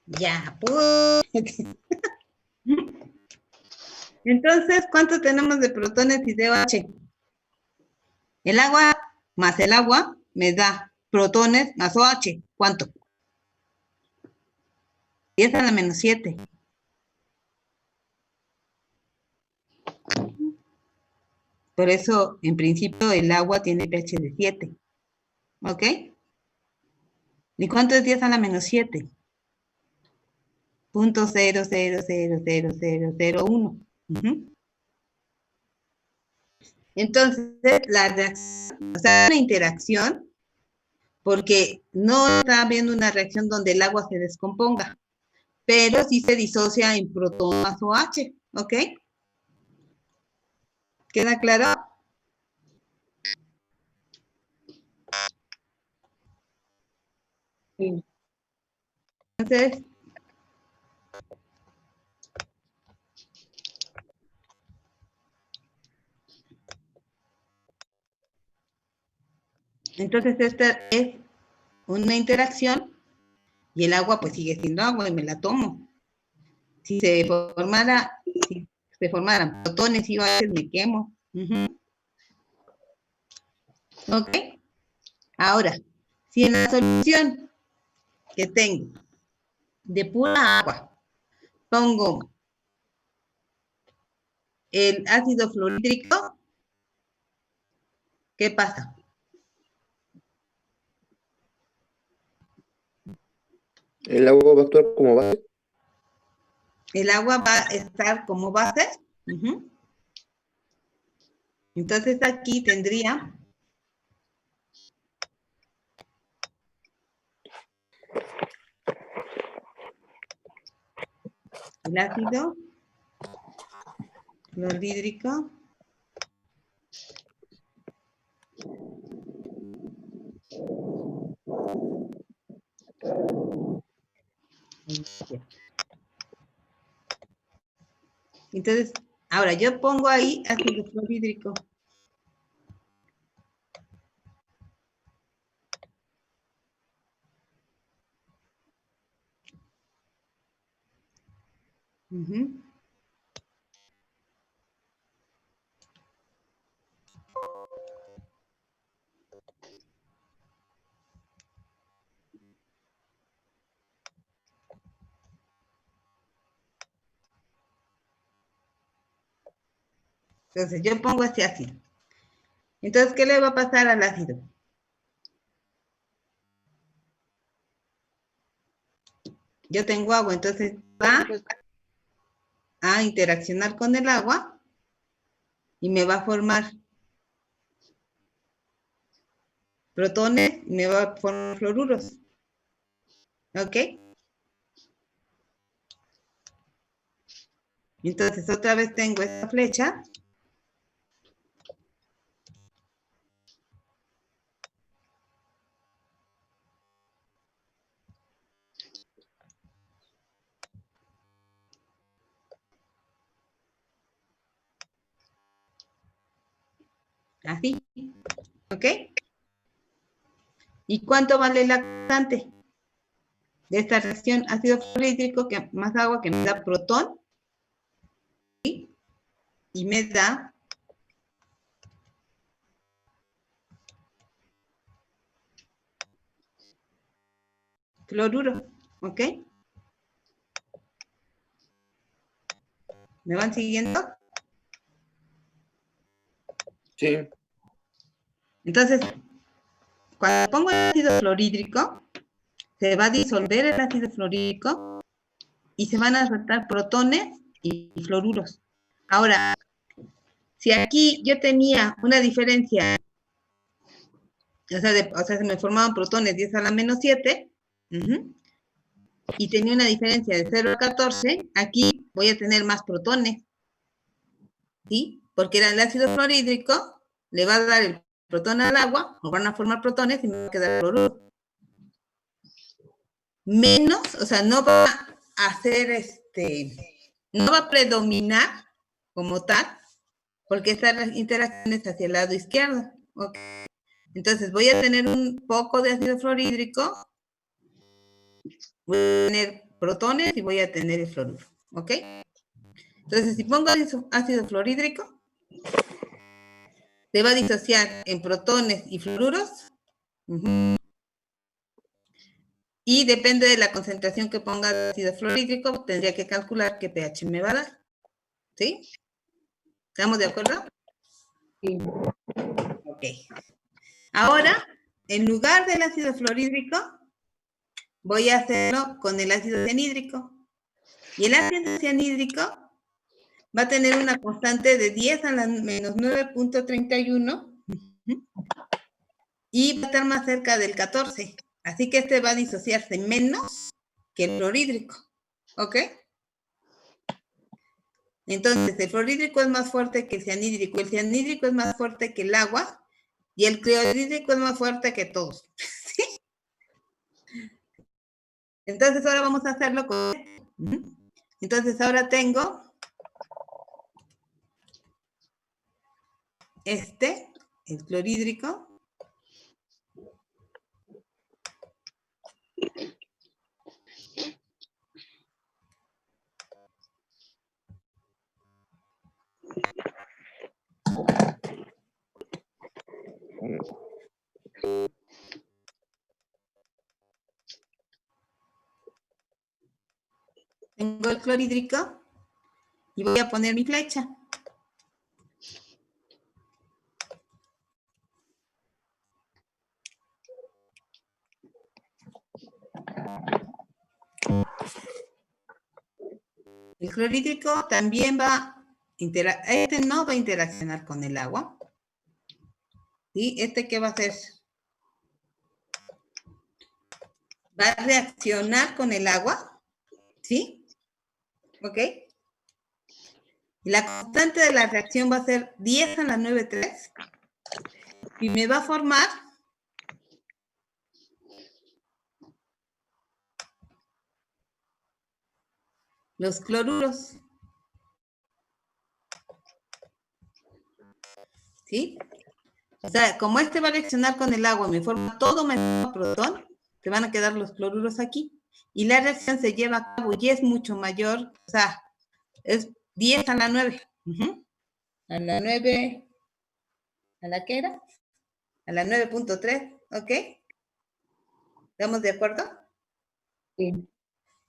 Speaker 1: Ya, pues. Entonces, ¿cuánto tenemos de protones y de OH? El agua más el agua me da protones más OH. ¿Cuánto? 10 a la menos 7. Por eso, en principio, el agua tiene pH de 7. ¿Ok? ¿Y cuánto es 10 a la menos 7? 0.000001. Entonces, la reacción, o sea, una interacción, porque no está habiendo una reacción donde el agua se descomponga, pero sí se disocia en protón más OH, ¿ok? ¿Queda claro?
Speaker 8: Sí.
Speaker 1: Entonces esta es una interacción y el agua pues sigue siendo agua y me la tomo. Si se formaran protones y OH, me quemo. ¿Ok? Ahora, si en la solución que tengo de pura agua pongo el ácido fluorhídrico, ¿qué pasa?
Speaker 6: ¿El agua va a actuar como base?
Speaker 1: El agua va a estar como base. Entonces aquí tendría el ácido fluorhídrico Entonces, ahora yo pongo ahí ácido fluorhídrico. Ujú. Entonces, yo pongo este ácido. Entonces, ¿qué le va a pasar al ácido? Yo tengo agua, entonces va a interaccionar con el agua y me va a formar protones y me va a formar fluoruros. ¿Ok? Entonces, otra vez tengo esta flecha. Así. ¿Ok? ¿Y cuánto vale la constante de esta reacción ácido fluorhídrico que más agua que me da protón? ¿Sí? Y me da cloruro. ¿Ok? ¿Me van siguiendo?
Speaker 6: Sí.
Speaker 1: Entonces, cuando pongo el ácido fluorhídrico, se va a disolver el ácido fluorhídrico y se van a soltar protones y fluoruros. Ahora, si aquí yo tenía una diferencia, o sea, se me formaban protones 10 a la menos 7, y tenía una diferencia de 0 a 14, aquí voy a tener más protones, ¿sí? Porque era el ácido fluorhídrico, le va a dar el protón al agua, o van a formar protones y me va a quedar fluoruro. Menos, o sea, no va a hacer no va a predominar como tal, porque esta interacción es hacia el lado izquierdo. ¿Ok? Entonces voy a tener un poco de ácido fluorhídrico, voy a tener protones y voy a tener el fluoruro. ¿Ok? Entonces, si pongo ácido fluorhídrico, se va a disociar en protones y fluoruros. Y depende de la concentración que ponga de ácido fluorhídrico, tendría que calcular qué pH me va a dar. ¿Sí? ¿Estamos de acuerdo?
Speaker 8: Sí.
Speaker 1: Ok. Ahora, en lugar del ácido fluorhídrico, voy a hacerlo con el ácido cianhídrico. Y el ácido cianhídrico va a tener una constante de 10 a la menos 9.31 y va a estar más cerca del 14. Así que este va a disociarse menos que el fluorhídrico. ¿Ok? Entonces, el fluorhídrico es más fuerte que el cianhídrico es más fuerte que el agua, y el clorhídrico es más fuerte que todos. ¿Sí? Entonces, ahora vamos a hacerlo con esto. Entonces, ahora tengo el clorhídrico. Tengo el clorhídrico y voy a poner mi flecha. El clorhídrico también no va a interaccionar con el agua. ¿Sí? ¿Qué va a hacer? Va a reaccionar con el agua. ¿Sí? ¿Ok? Y la constante de la reacción va a ser 10 a la 9.3 y me va a formar los cloruros. ¿sí? O sea, como este va a reaccionar con el agua, me forma todo menos protón, te van a quedar los cloruros aquí. Y la reacción se lleva a cabo y es mucho mayor, o sea, es 10 a la 9. A la 9, ¿a la qué era? A la 9.3, ¿ok? ¿Estamos de acuerdo?
Speaker 8: Sí.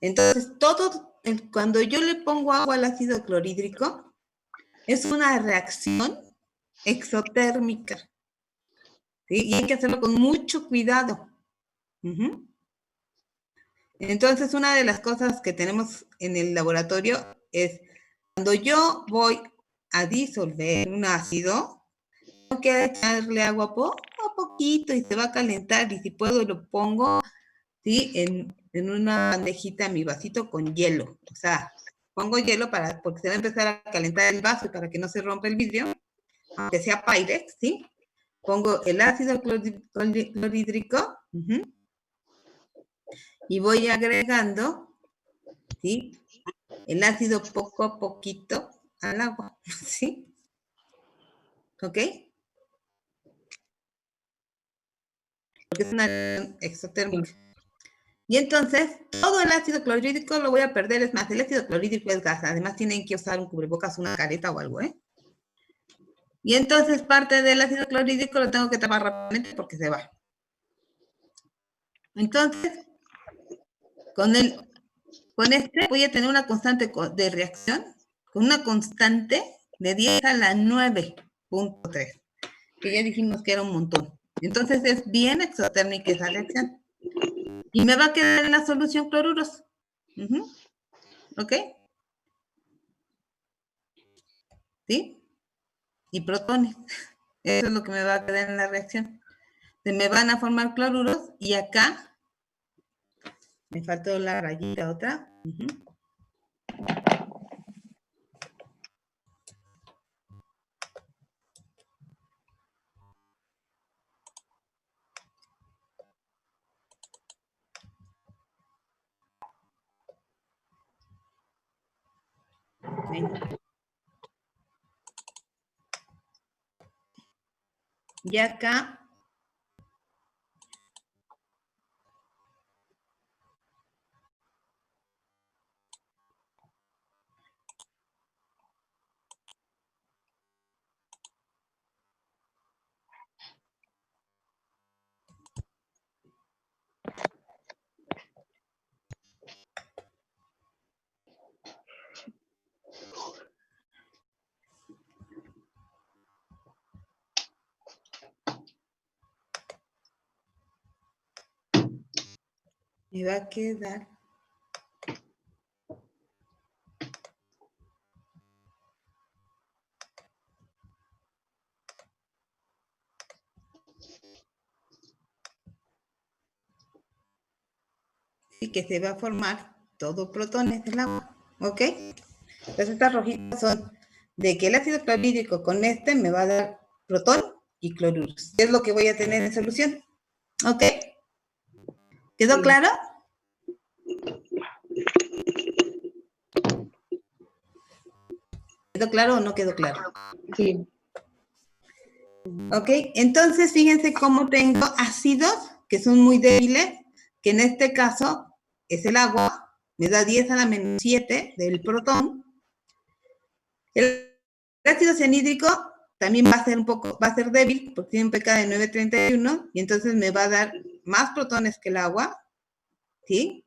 Speaker 1: Entonces, cuando yo le pongo agua al ácido clorhídrico, es una reacción exotérmica, ¿sí? Y hay que hacerlo con mucho cuidado. Entonces, una de las cosas que tenemos en el laboratorio es, cuando yo voy a disolver un ácido, tengo que echarle agua poco a poquito y se va a calentar, y si puedo lo pongo, ¿sí? En una bandejita, en mi vasito con hielo. O sea, pongo hielo porque se va a empezar a calentar el vaso y para que no se rompa el vidrio, aunque sea Pyrex, ¿sí? Pongo el ácido clorhídrico y voy agregando, ¿sí? El ácido poco a poquito al agua, ¿sí? ¿Ok? Porque es una reacción exotérmica. Y entonces, todo el ácido clorhídrico lo voy a perder. Es más, el ácido clorhídrico es gas. Además, tienen que usar un cubrebocas, una careta o algo, ¿eh? Y entonces, parte del ácido clorhídrico lo tengo que tapar rápidamente porque se va. Entonces, con este voy a tener una constante de reacción, con una constante de 10 a la 9.3, que ya dijimos que era un montón. Entonces, es bien exotérmica esa reacción. Y me va a quedar en la solución cloruros. ¿Ok? ¿Sí? Y protones. Eso es lo que me va a quedar en la reacción. Se me van a formar cloruros y acá me faltó la rayita otra. Y acá me va a quedar y que se va a formar todo protones del agua. ¿Ok? Entonces estas rojitas son de que el ácido clorhídrico con este me va a dar protón y cloruros. Es lo que voy a tener en solución. ¿Ok? ¿Quedó claro? ¿Quedó claro o no quedó claro?
Speaker 8: Sí.
Speaker 1: ¿Ok? Entonces, fíjense cómo tengo ácidos que son muy débiles, que en este caso es el agua, me da 10 a la menos 7 del protón. El ácido cianhídrico también va a ser débil, porque tiene un pK de 9.31, y entonces me va a dar más protones que el agua, ¿sí?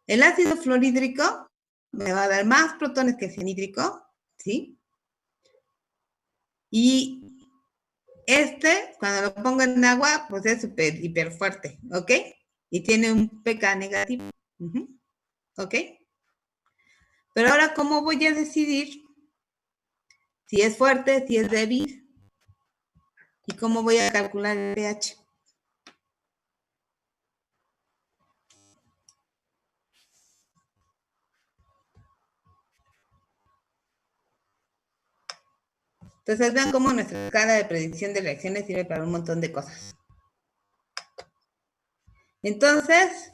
Speaker 1: El ácido fluorhídrico me va a dar más protones que el cianhídrico, ¿sí? Y cuando lo pongo en agua, pues es súper, hiper fuerte, ¿ok? Y tiene un pK negativo, ¿ok? Pero ahora, ¿cómo voy a decidir si es fuerte, si es débil? ¿Y cómo voy a calcular el pH? Entonces, vean cómo nuestra escala de predicción de reacciones sirve para un montón de cosas. Entonces,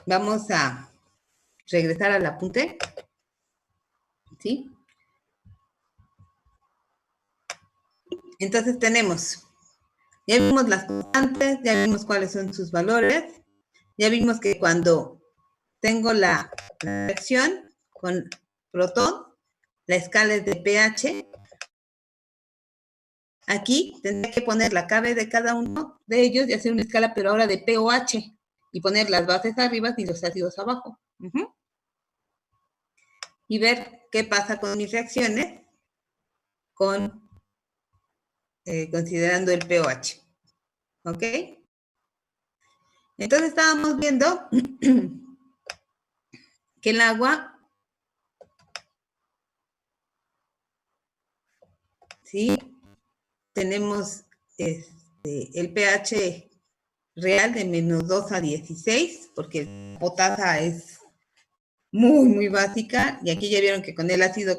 Speaker 1: vamos a regresar al apunte. ¿Sí? Entonces tenemos, ya vimos las constantes, ya vimos cuáles son sus valores, ya vimos que cuando tengo la reacción con protón, la escala es de pH. Aquí tendré que poner la KB de cada uno de ellos y hacer una escala, pero ahora de pOH, y poner las bases arriba y los ácidos abajo. Y ver qué pasa con mis reacciones considerando el pOH. ¿Ok? Entonces estábamos viendo que el agua, ¿sí? Tenemos el pH real de -2 a 16, porque la potasa es muy, muy básica, y aquí ya vieron que con el ácido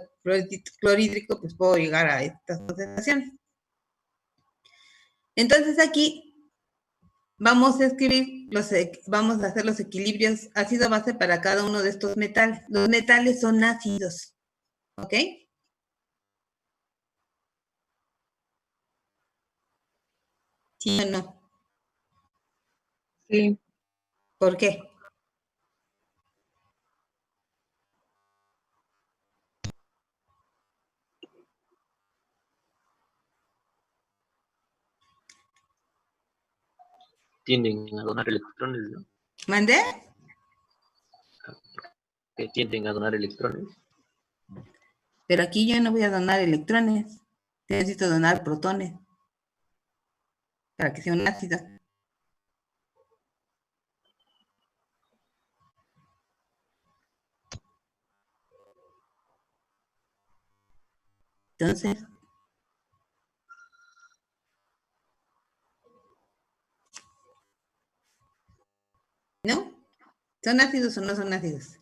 Speaker 1: clorhídrico pues puedo llegar a estas concentraciones. Entonces aquí vamos a escribir, vamos a hacer los equilibrios ácido-base para cada uno de estos metales. Los metales son ácidos, ¿ok? ¿Sí o no?
Speaker 8: Sí.
Speaker 1: ¿Por qué?
Speaker 4: Tienden a donar electrones, ¿no?
Speaker 1: ¿Mandé?
Speaker 4: Que tienden a donar electrones.
Speaker 1: Pero aquí yo no voy a donar electrones. Necesito donar protones para que sea un ácido. Entonces, ¿no? ¿Son ácidos o no son ácidos?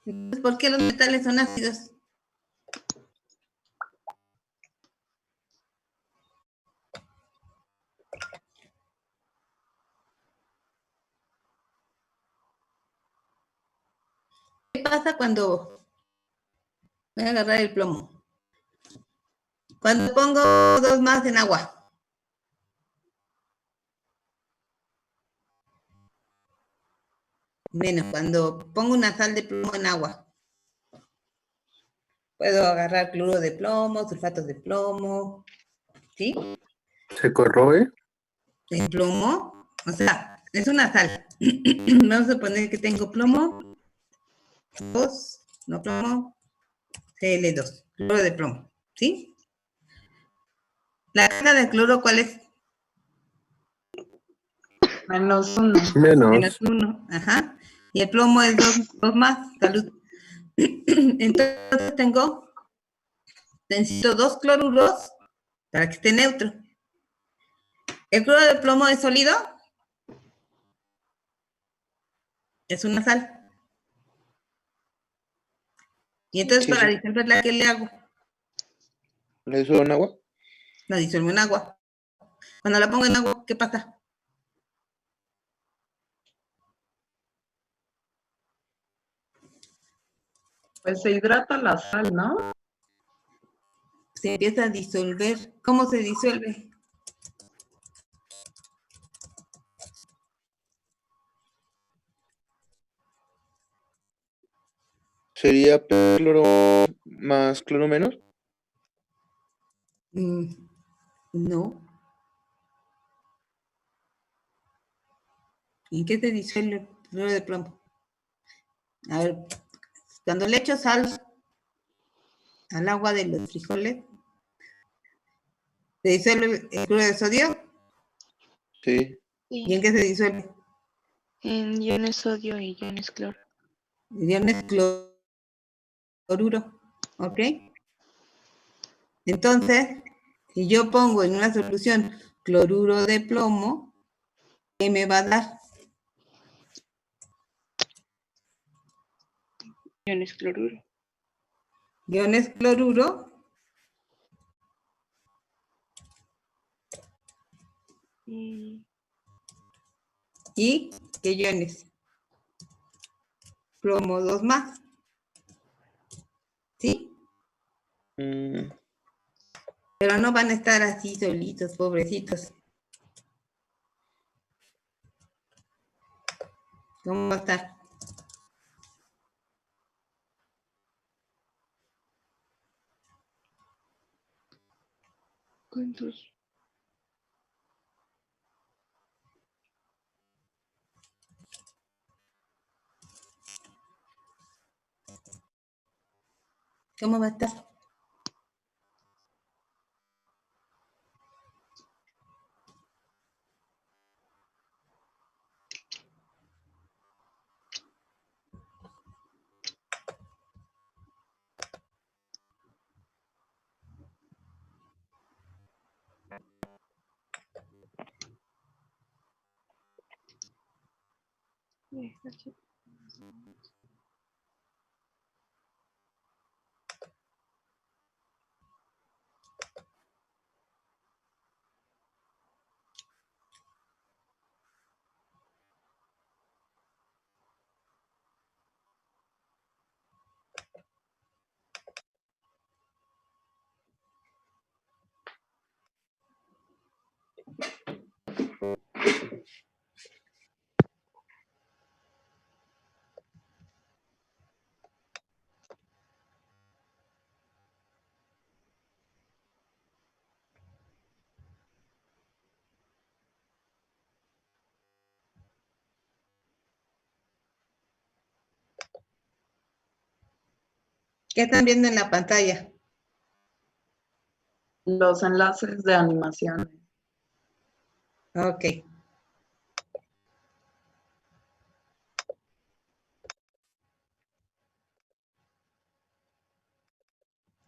Speaker 1: Entonces, ¿por qué los metales son ácidos? ¿Qué pasa cuando voy a agarrar el plomo? Cuando pongo 2 más en agua. Menos, cuando pongo una sal de plomo en agua. Puedo agarrar cloruro de plomo, sulfatos de plomo, ¿sí?
Speaker 7: ¿Se corroe?
Speaker 1: El plomo, o sea, es una sal. Vamos a poner que tengo plomo, 2, no plomo, Cl2, cloruro de plomo, ¿sí? La carga del cloro, ¿cuál es?
Speaker 8: -1.
Speaker 7: Menos.
Speaker 1: -1, ajá. Y el plomo es 2 más, salud. Entonces necesito 2 cloruros para que esté neutro. ¿El cloro de plomo es sólido? Es una sal. Y entonces
Speaker 6: Sí,
Speaker 1: para
Speaker 6: sí.
Speaker 1: disolverla, ¿qué le hago?
Speaker 6: ¿Le disuelvo en agua?
Speaker 1: La disuelvo en agua. Cuando la pongo en agua, ¿qué pasa?
Speaker 8: Pues se hidrata la sal, ¿no?
Speaker 1: Se empieza a disolver. ¿Cómo se disuelve?
Speaker 6: ¿Sería cloro más cloro menos?
Speaker 1: No. ¿En qué se disuelve el cloro de plomo? A ver, cuando le echo sal al agua de los frijoles, ¿se disuelve el cloro de sodio?
Speaker 6: Sí.
Speaker 1: ¿Y en qué se disuelve?
Speaker 3: En iones sodio y iones cloro.
Speaker 1: Iones cloruro. ¿Ok? Entonces, si yo pongo en una solución cloruro de plomo, ¿qué me va a dar?
Speaker 3: Iones cloruro.
Speaker 1: Iones cloruro
Speaker 3: Y
Speaker 1: y ¿qué iones? Plomo 2 más. ¿Sí? Pero no van a estar así solitos, pobrecitos. ¿Cómo va a estar?
Speaker 3: ¿cuántos?
Speaker 1: ¿Cómo va a estar? ¿Qué están viendo en la pantalla?
Speaker 8: Los enlaces de animaciones.
Speaker 1: Ok.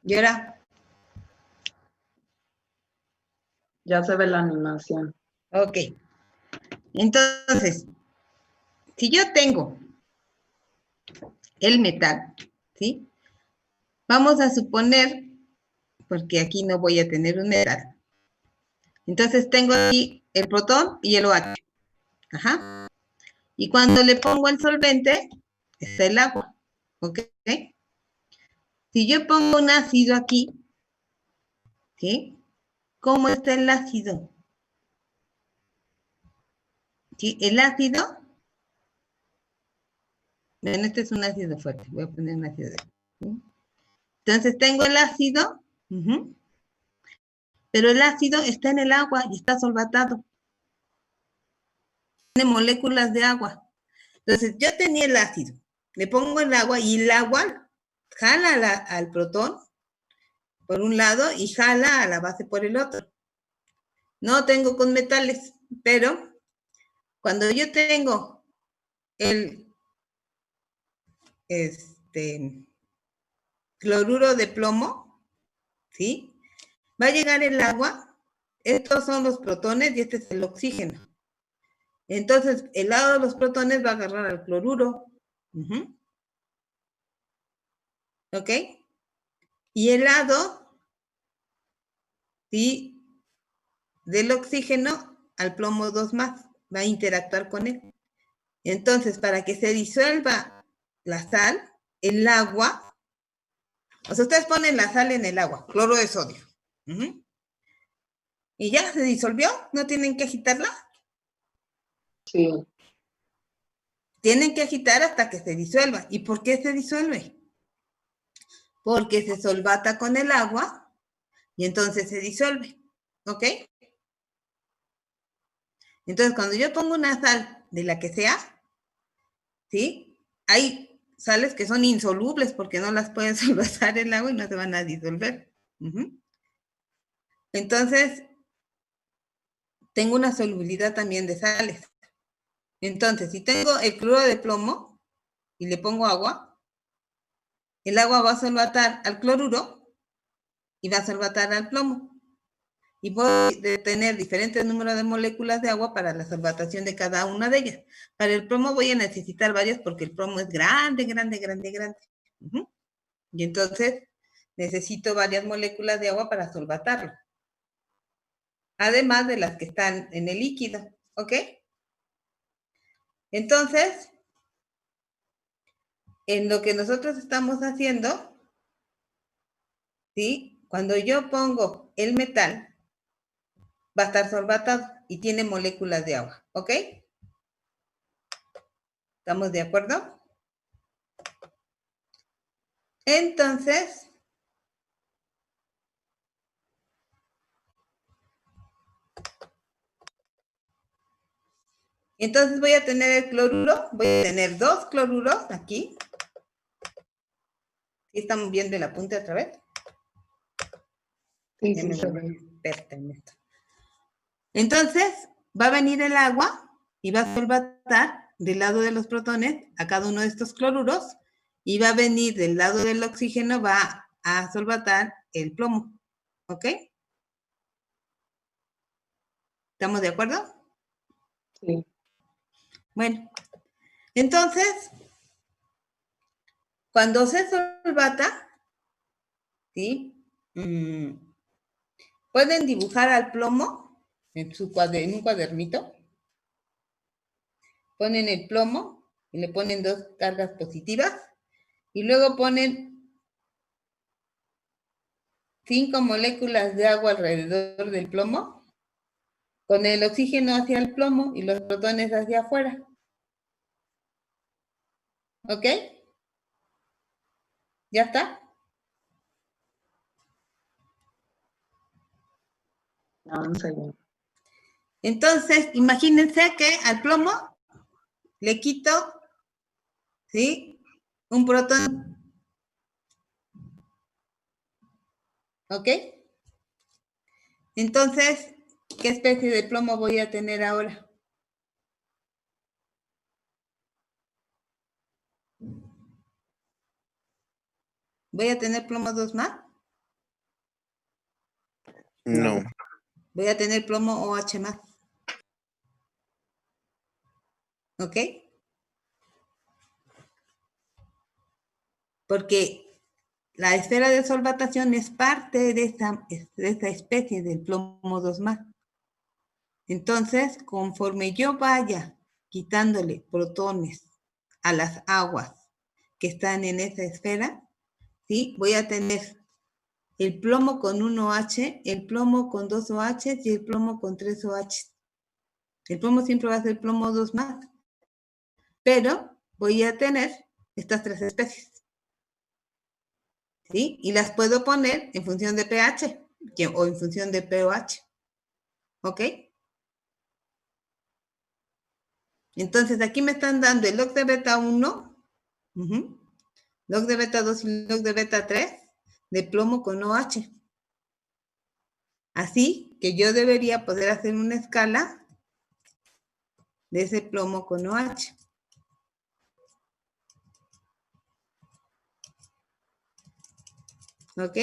Speaker 1: ¿Y ahora?
Speaker 8: Ya se ve la animación.
Speaker 1: Ok. Entonces, si yo tengo el metal, ¿sí? Vamos a suponer, porque aquí no voy a tener un metal. Entonces tengo aquí el protón y el OH. Ajá. Y cuando le pongo el solvente, está el agua. ¿Ok? Si yo pongo un ácido aquí, ¿sí? ¿Cómo está el ácido? ¿Sí? El ácido, bueno, este es un ácido fuerte, voy a poner un ácido. ¿Sí? Entonces tengo el ácido, pero el ácido está en el agua y está solvatado. Tiene moléculas de agua. Entonces yo tenía el ácido, le pongo el agua y el agua jala al protón por un lado y jala a la base por el otro. No tengo con metales, pero cuando yo tengo el cloruro de plomo, ¿sí? Va a llegar el agua, estos son los protones y este es el oxígeno. Entonces, el lado de los protones va a agarrar al cloruro. ¿Ok? Y el lado, ¿sí? Del oxígeno al plomo 2 más, va a interactuar con él. Entonces, para que se disuelva la sal, el agua, o sea, ustedes ponen la sal en el agua, cloro de sodio. Y ya se disolvió, no tienen que agitarla.
Speaker 8: Sí.
Speaker 1: Tienen que agitar hasta que se disuelva. ¿Y por qué se disuelve? Porque se solvata con el agua y entonces se disuelve. ¿Ok? Entonces, cuando yo pongo una sal de la que sea, ¿sí? Hay sales que son insolubles porque no las pueden solvatar el agua y no se van a disolver. Entonces, tengo una solubilidad también de sales. Entonces, si tengo el cloruro de plomo y le pongo agua, el agua va a solvatar al cloruro y va a solvatar al plomo. Y puedo tener diferentes números de moléculas de agua para la solvatación de cada una de ellas. Para el plomo voy a necesitar varias porque el plomo es grande, grande, grande, grande. Y entonces necesito varias moléculas de agua para solvatarlo. Además de las que están en el líquido, ¿ok? Entonces, en lo que nosotros estamos haciendo, ¿sí? Cuando yo pongo el metal, va a estar solvatado y tiene moléculas de agua, ¿ok? ¿Estamos de acuerdo? Entonces, voy a tener el cloruro, voy a tener 2 cloruros aquí. ¿Sí estamos viendo el apunte otra vez?
Speaker 8: Sí,
Speaker 1: Ya
Speaker 8: sí,
Speaker 1: me
Speaker 8: se
Speaker 1: volví
Speaker 8: ve.
Speaker 1: experta en esto. Entonces, va a venir el agua y va a solvatar del lado de los protones a cada uno de estos cloruros y va a venir del lado del oxígeno, va a solvatar el plomo. ¿Ok? ¿Estamos de acuerdo?
Speaker 8: Sí.
Speaker 1: Bueno, entonces, cuando se solvata, ¿sí? Pueden dibujar al plomo en un cuadernito. Ponen el plomo y le ponen 2 cargas positivas y luego ponen 5 moléculas de agua alrededor del plomo con el oxígeno hacia el plomo y los protones hacia afuera. ¿Ok? ¿Ya está?
Speaker 8: Un segundo.
Speaker 1: Entonces, imagínense que al plomo le quito, ¿sí? Un protón. ¿Ok? Entonces, ¿qué especie de plomo voy a tener ahora? ¿Voy a tener plomo 2 más?
Speaker 7: No.
Speaker 1: Voy a tener plomo OH más. ¿Ok? Porque la esfera de solvatación es parte de esta especie del plomo 2 más. Entonces, conforme yo vaya quitándole protones a las aguas que están en esa esfera, ¿sí? Voy a tener el plomo con 1OH, el plomo con 2OH y el plomo con 3OH. El plomo siempre va a ser plomo 2 más, pero voy a tener estas 3 especies. ¿Sí? Y las puedo poner en función de pH o en función de pOH. ¿Ok? Entonces, aquí me están dando el log de beta 1, log de beta 2 y log de beta 3 de plomo con OH. Así que yo debería poder hacer una escala de ese plomo con OH. ¿Ok?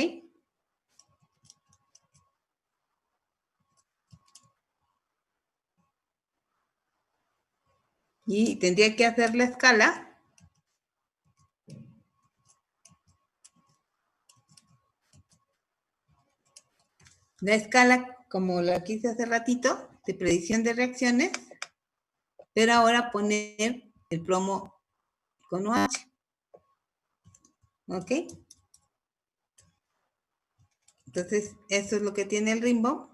Speaker 1: Y tendría que hacer la escala. La escala, como la quise hace ratito, de predicción de reacciones, pero ahora poner el plomo con OH. ¿Ok? Entonces, eso es lo que tiene el rimbo.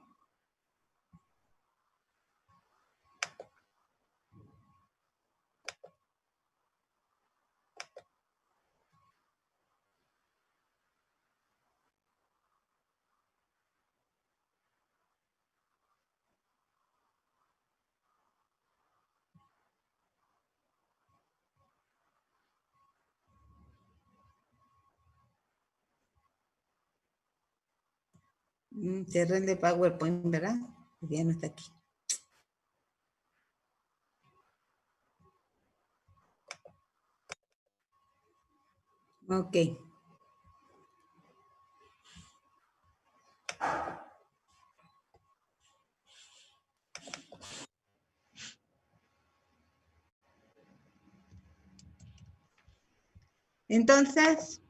Speaker 1: Cerré el de PowerPoint, ¿verdad? Ya no está aquí. Ok. Entonces,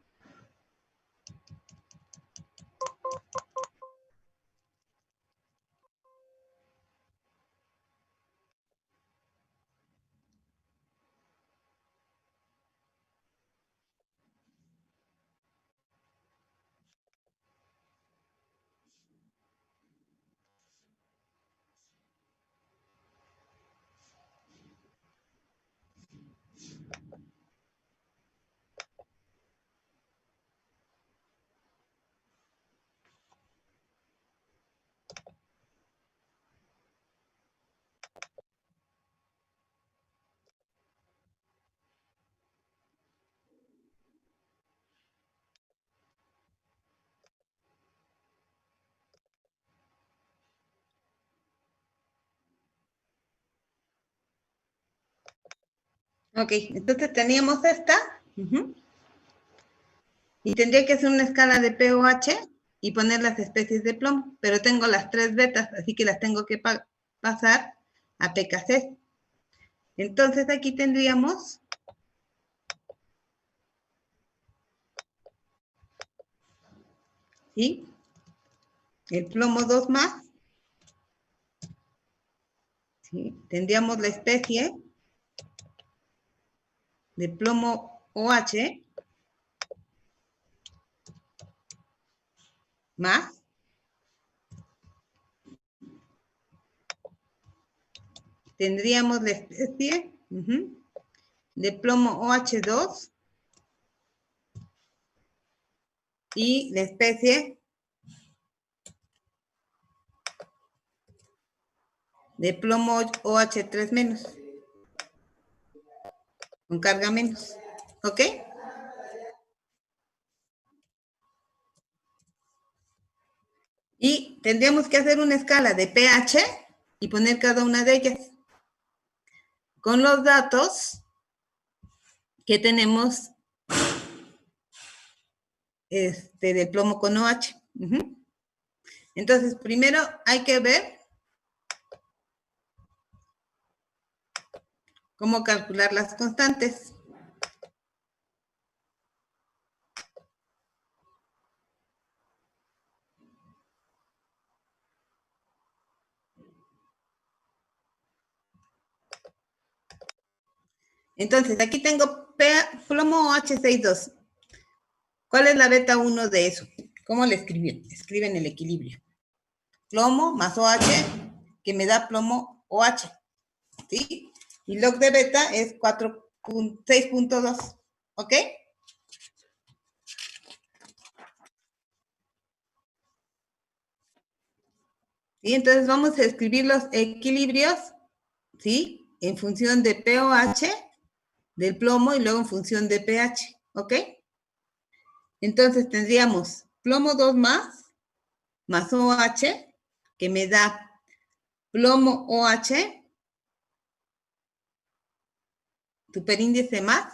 Speaker 1: ok, entonces teníamos esta. Y tendría que hacer una escala de pOH y poner las especies de plomo, pero tengo las 3 betas, así que las tengo que pasar a pKc. Entonces aquí tendríamos ¿sí? El plomo 2 más, ¿sí? Tendríamos la especie de plomo OH más tendríamos la especie de plomo OH2 y la especie de plomo OH3 menos, con carga menos, ¿ok? Y tendríamos que hacer una escala de pH y poner cada una de ellas con los datos que tenemos del plomo con OH. Entonces, primero hay que ver cómo calcular las constantes. Entonces, aquí tengo plomo OH62. ¿Cuál es la beta 1 de eso? ¿Cómo le escriben? Escriben el equilibrio. Plomo más OH, que me da plomo OH, ¿sí? Y log de beta es 6.2, ¿ok? Y entonces vamos a escribir los equilibrios, ¿sí? En función de pOH del plomo y luego en función de pH, ¿ok? Entonces tendríamos plomo 2 más OH, que me da plomo OH, superíndice más,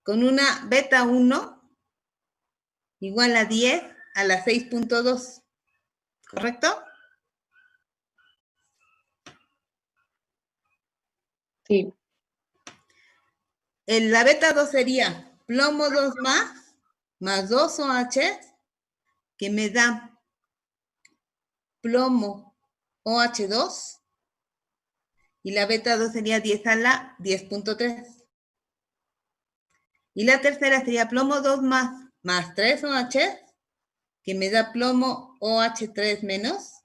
Speaker 1: con una beta 1 igual a 10 a la 6.2, ¿correcto?
Speaker 3: Sí.
Speaker 1: La beta 2 sería plomo 2 más 2 OH, que me da plomo OH2, y la beta 2 sería 10 a la 10.3. Y la tercera sería plomo 2 más 3 OH, que me da plomo OH3 menos,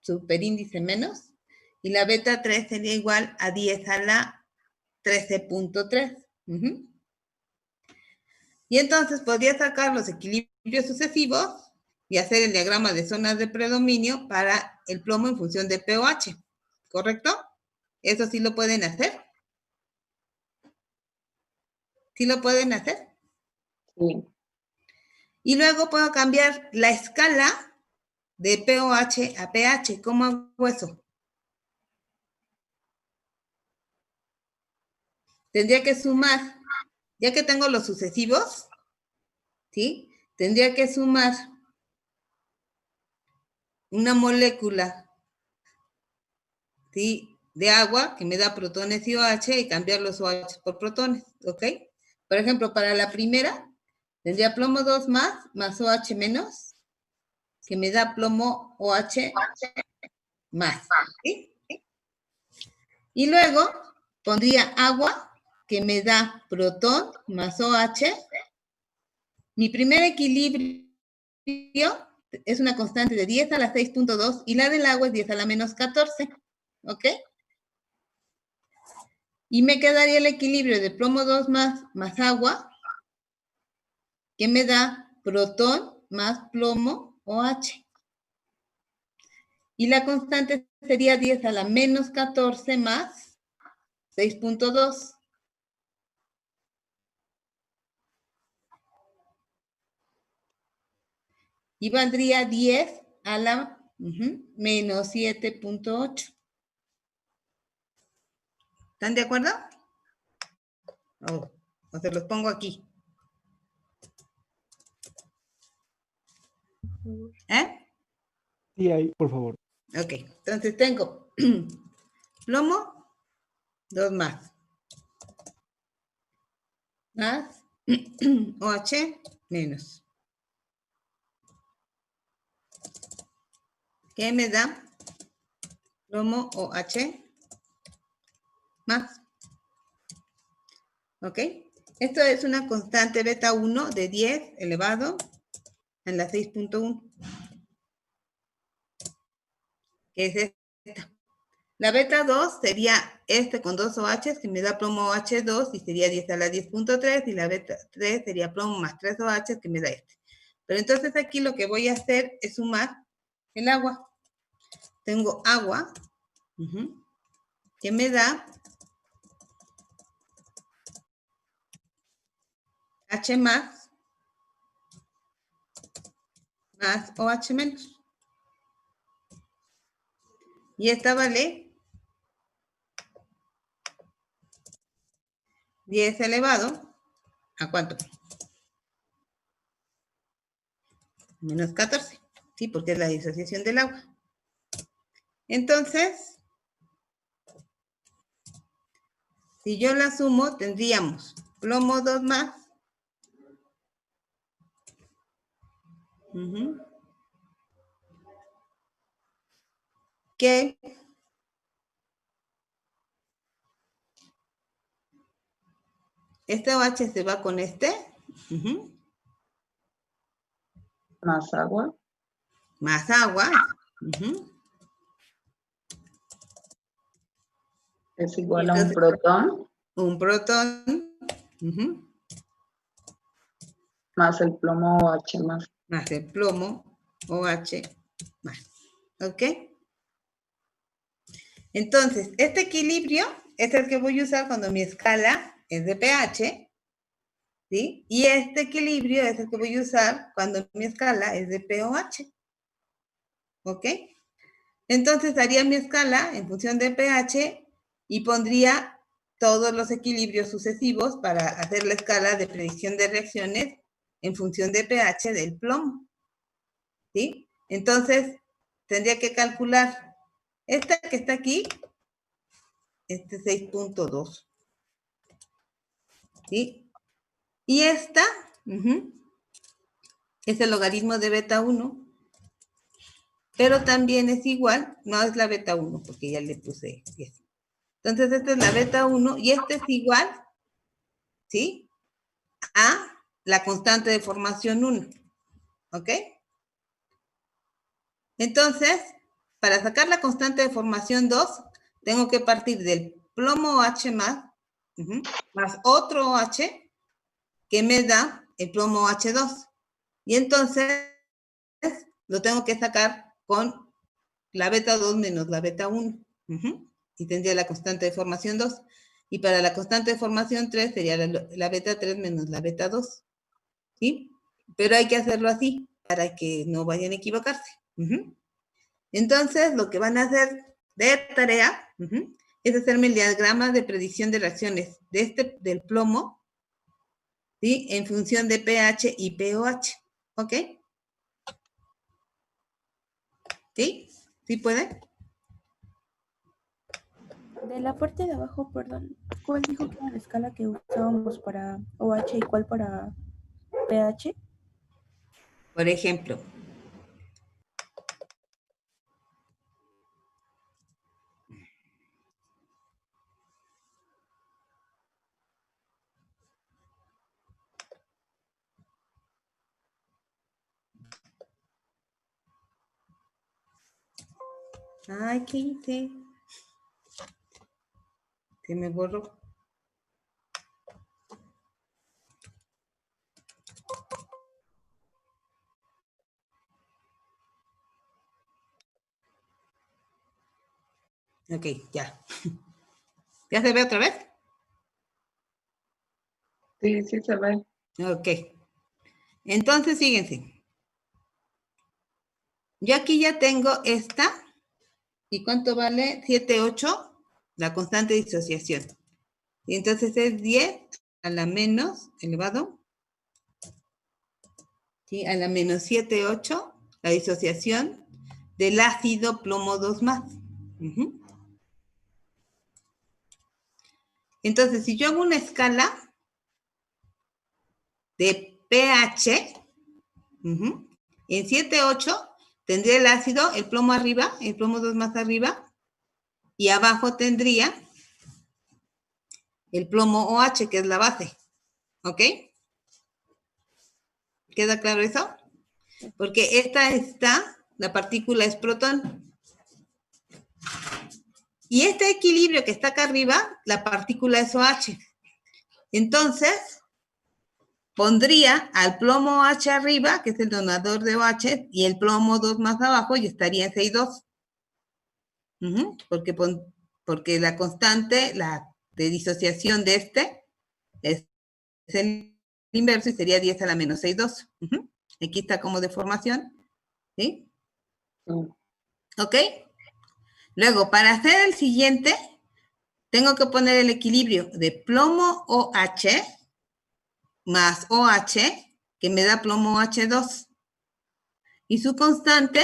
Speaker 1: superíndice menos, y la beta 3 sería igual a 10 a la 13.3. Y entonces podría sacar los equilibrios sucesivos y hacer el diagrama de zonas de predominio para el plomo en función de pOH, ¿correcto? ¿Eso sí lo pueden hacer? ¿Sí lo pueden hacer?
Speaker 3: Sí.
Speaker 1: Y luego puedo cambiar la escala de pOH a pH. ¿Cómo hago eso? Tendría que sumar, ya que tengo los sucesivos, ¿sí? Tendría que sumar una molécula, ¿sí?, de agua que me da protones y OH y cambiar los OH por protones, ¿ok? Por ejemplo, para la primera, tendría plomo 2 más OH menos, que me da plomo OH más, ¿sí? Y luego pondría agua, que me da protón más OH. Mi primer equilibrio es una constante de 10 a la 6.2 y la del agua es 10 a la menos 14, ¿ok? Y me quedaría el equilibrio de plomo 2 más agua, que me da protón más plomo OH. Y la constante sería 10 a la menos 14 más 6.2. Y valdría 10 a la menos 7.8. ¿Están de acuerdo? Oh, o se los pongo aquí. ¿Eh?
Speaker 2: Sí, ahí, por favor.
Speaker 1: Ok, entonces tengo plomo 2 más OH menos. ¿Qué me da? Plomo OH más. ¿Ok? Esto es una constante beta 1 de 10 elevado a la 6.1. Que es esta. La beta 2 sería este con 2 OH, que me da plomo OH2 y sería 10 a la 10.3, y la beta 3 sería plomo más 3 OH, que me da este. Pero entonces aquí lo que voy a hacer es sumar el agua. Tengo agua, que me da H más OH menos. Y esta vale 10 elevado ¿a cuánto? Menos 14, ¿sí? Porque es la disociación del agua. Entonces, si yo la sumo, tendríamos plomo 2 más, que este OH se va con este,
Speaker 8: Más agua.
Speaker 1: más agua,
Speaker 8: Es igual a un protón.
Speaker 1: Un protón,
Speaker 8: Más el plomo OH más.
Speaker 1: más el plomo OH más. ¿Ok? Entonces, este equilibrio es el que voy a usar cuando mi escala es de pH, ¿sí? Y este equilibrio es el que voy a usar cuando mi escala es de pOH. ¿Ok? Entonces, haría mi escala en función de pH y pondría todos los equilibrios sucesivos para hacer la escala de predicción de reacciones en función de pH del plomo. ¿Sí? Entonces, tendría que calcular esta que está aquí, este 6.2. ¿Sí? Y esta es el logaritmo de beta 1, pero también es igual, no es la beta 1, porque ya le puse 10. Entonces, esta es la beta 1 y este es igual, ¿sí?, a la constante de formación 1. ¿Ok? Entonces, para sacar la constante de formación 2, tengo que partir del plomo OH más otro OH que me da el plomo OH2. Y entonces lo tengo que sacar con la beta 2 menos la beta 1. Y tendría la constante de formación 2. Y para la constante de formación 3 sería la beta 3 menos la beta 2. ¿Sí? Pero hay que hacerlo así para que no vayan a equivocarse. Entonces, lo que van a hacer de tarea es hacerme el diagrama de predicción de reacciones del plomo, ¿sí?, en función de pH y pOH. ¿Ok? ¿Sí? ¿Sí puede?
Speaker 9: De la parte de abajo, perdón, ¿cuál dijo que era la escala que usábamos para OH y cuál para pH?
Speaker 1: Por ejemplo, ay, ¿qué hice? Se me borró. Ok, ya. ¿Ya se ve otra vez?
Speaker 8: Sí, sí se ve.
Speaker 1: Ok. Entonces, fíjense. Yo aquí ya tengo esta. ¿Y cuánto vale? 7, 8, la constante de disociación. Y entonces es 10 a la menos elevado, ¿sí? A la menos 7, 8, la disociación del ácido plomo 2 más. Entonces, si yo hago una escala de pH, en 7, 8 tendría el ácido, el plomo arriba, el plomo 2 más arriba, y abajo tendría el plomo OH, que es la base. ¿Ok? ¿Queda claro eso? Porque esta está, la partícula es protón. Y este equilibrio que está acá arriba, la partícula es OH. Entonces, pondría al plomo OH arriba, que es el donador de OH, y el plomo 2 más abajo, y estaría en 6,2. Porque la constante de disociación de este es el inverso y sería 10 a la menos 6,2. Aquí está como deformación. ¿Sí? ¿Ok? Luego, para hacer el siguiente, tengo que poner el equilibrio de plomo OH más OH, que me da plomo OH2. Y su constante,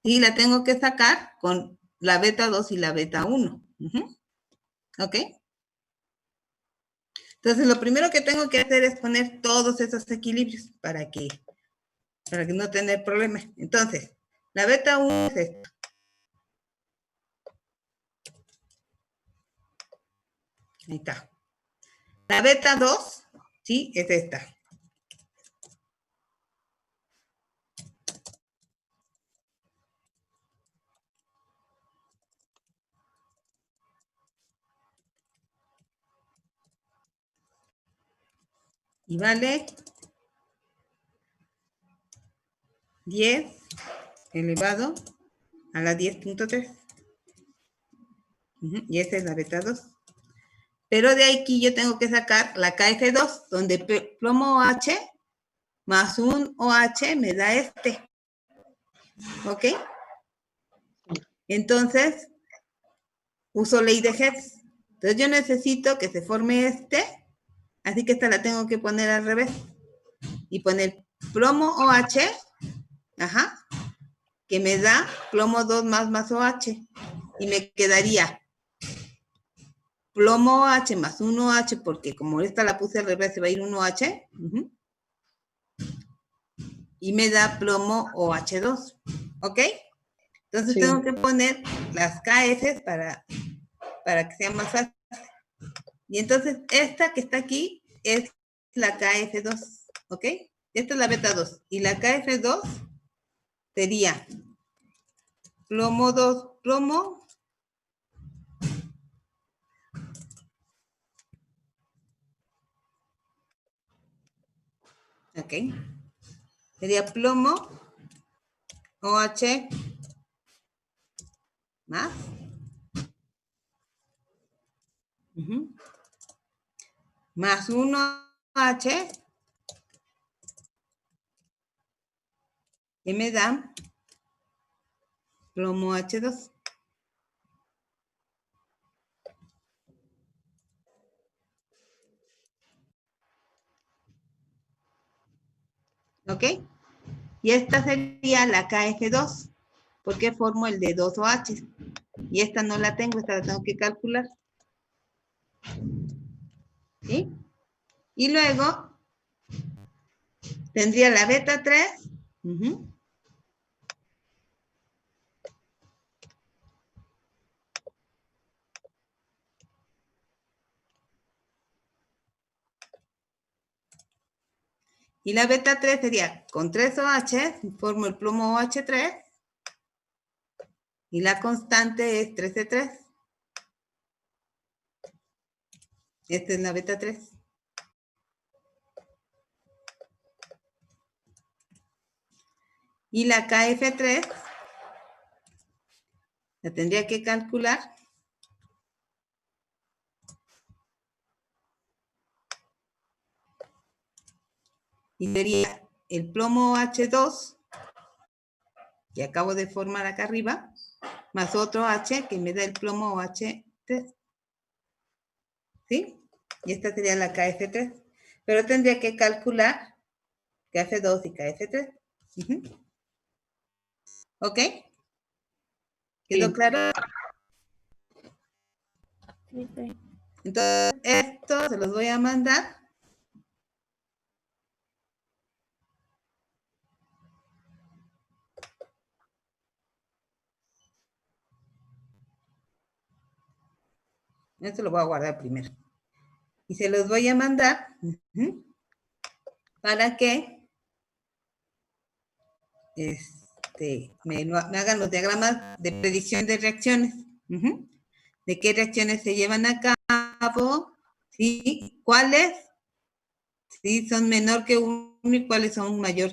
Speaker 1: sí, la tengo que sacar con la beta 2 y la beta 1. ¿Ok? Entonces, lo primero que tengo que hacer es poner todos esos equilibrios para que no tener problemas. Entonces, la beta 1 es esta. Ahí está. La beta 2, ¿sí? Es esta. Y vale 10 elevado a la 10.3. Y esta es la beta 2. Pero de aquí yo tengo que sacar la KF2, donde plomo OH más un OH me da este. ¿Ok? Entonces, uso ley de Hertz. Entonces yo necesito que se forme este, así que esta la tengo que poner al revés. Y poner plomo OH, que me da plomo 2 más OH. Y me quedaría plomo OH más 1OH, porque como esta la puse al revés, se va a ir 1OH. Y me da plomo OH2. ¿Ok? Entonces
Speaker 8: Sí.
Speaker 1: tengo que poner las KF para que sea más fácil. Y entonces esta que está aquí es la KF2. ¿Ok? Esta es la beta 2. Y la KF2 sería plomo 2, plomo. Ok. Sería plomo OH más. Más 1H. Que me da plomo H2. ¿Ok? Y esta sería la KF2. porque formo el de 2 OH. Y esta no la tengo, esta la tengo que calcular. ¿Sí? Y luego tendría la beta 3. Y la beta 3 sería con 3 OH, formo el plomo OH3. Y la constante es 13,3. Esta es la beta 3. Y la KF3 la tendría que calcular. Y sería el plomo H2, que acabo de formar acá arriba, más otro H que me da el plomo H3. ¿Sí? Y esta sería la KF3. Pero tendría que calcular KF2 y KF3. ¿Ok? ¿Quedó
Speaker 8: Sí.
Speaker 1: claro?
Speaker 9: Sí, está bien.
Speaker 1: Entonces, esto se los voy a mandar. Esto lo voy a guardar primero. Y se los voy a mandar para que me hagan los diagramas de predicción de reacciones. De qué reacciones se llevan a cabo, ¿sí? ¿Cuáles? ¿Sí? Son menor que 1 y cuáles son mayor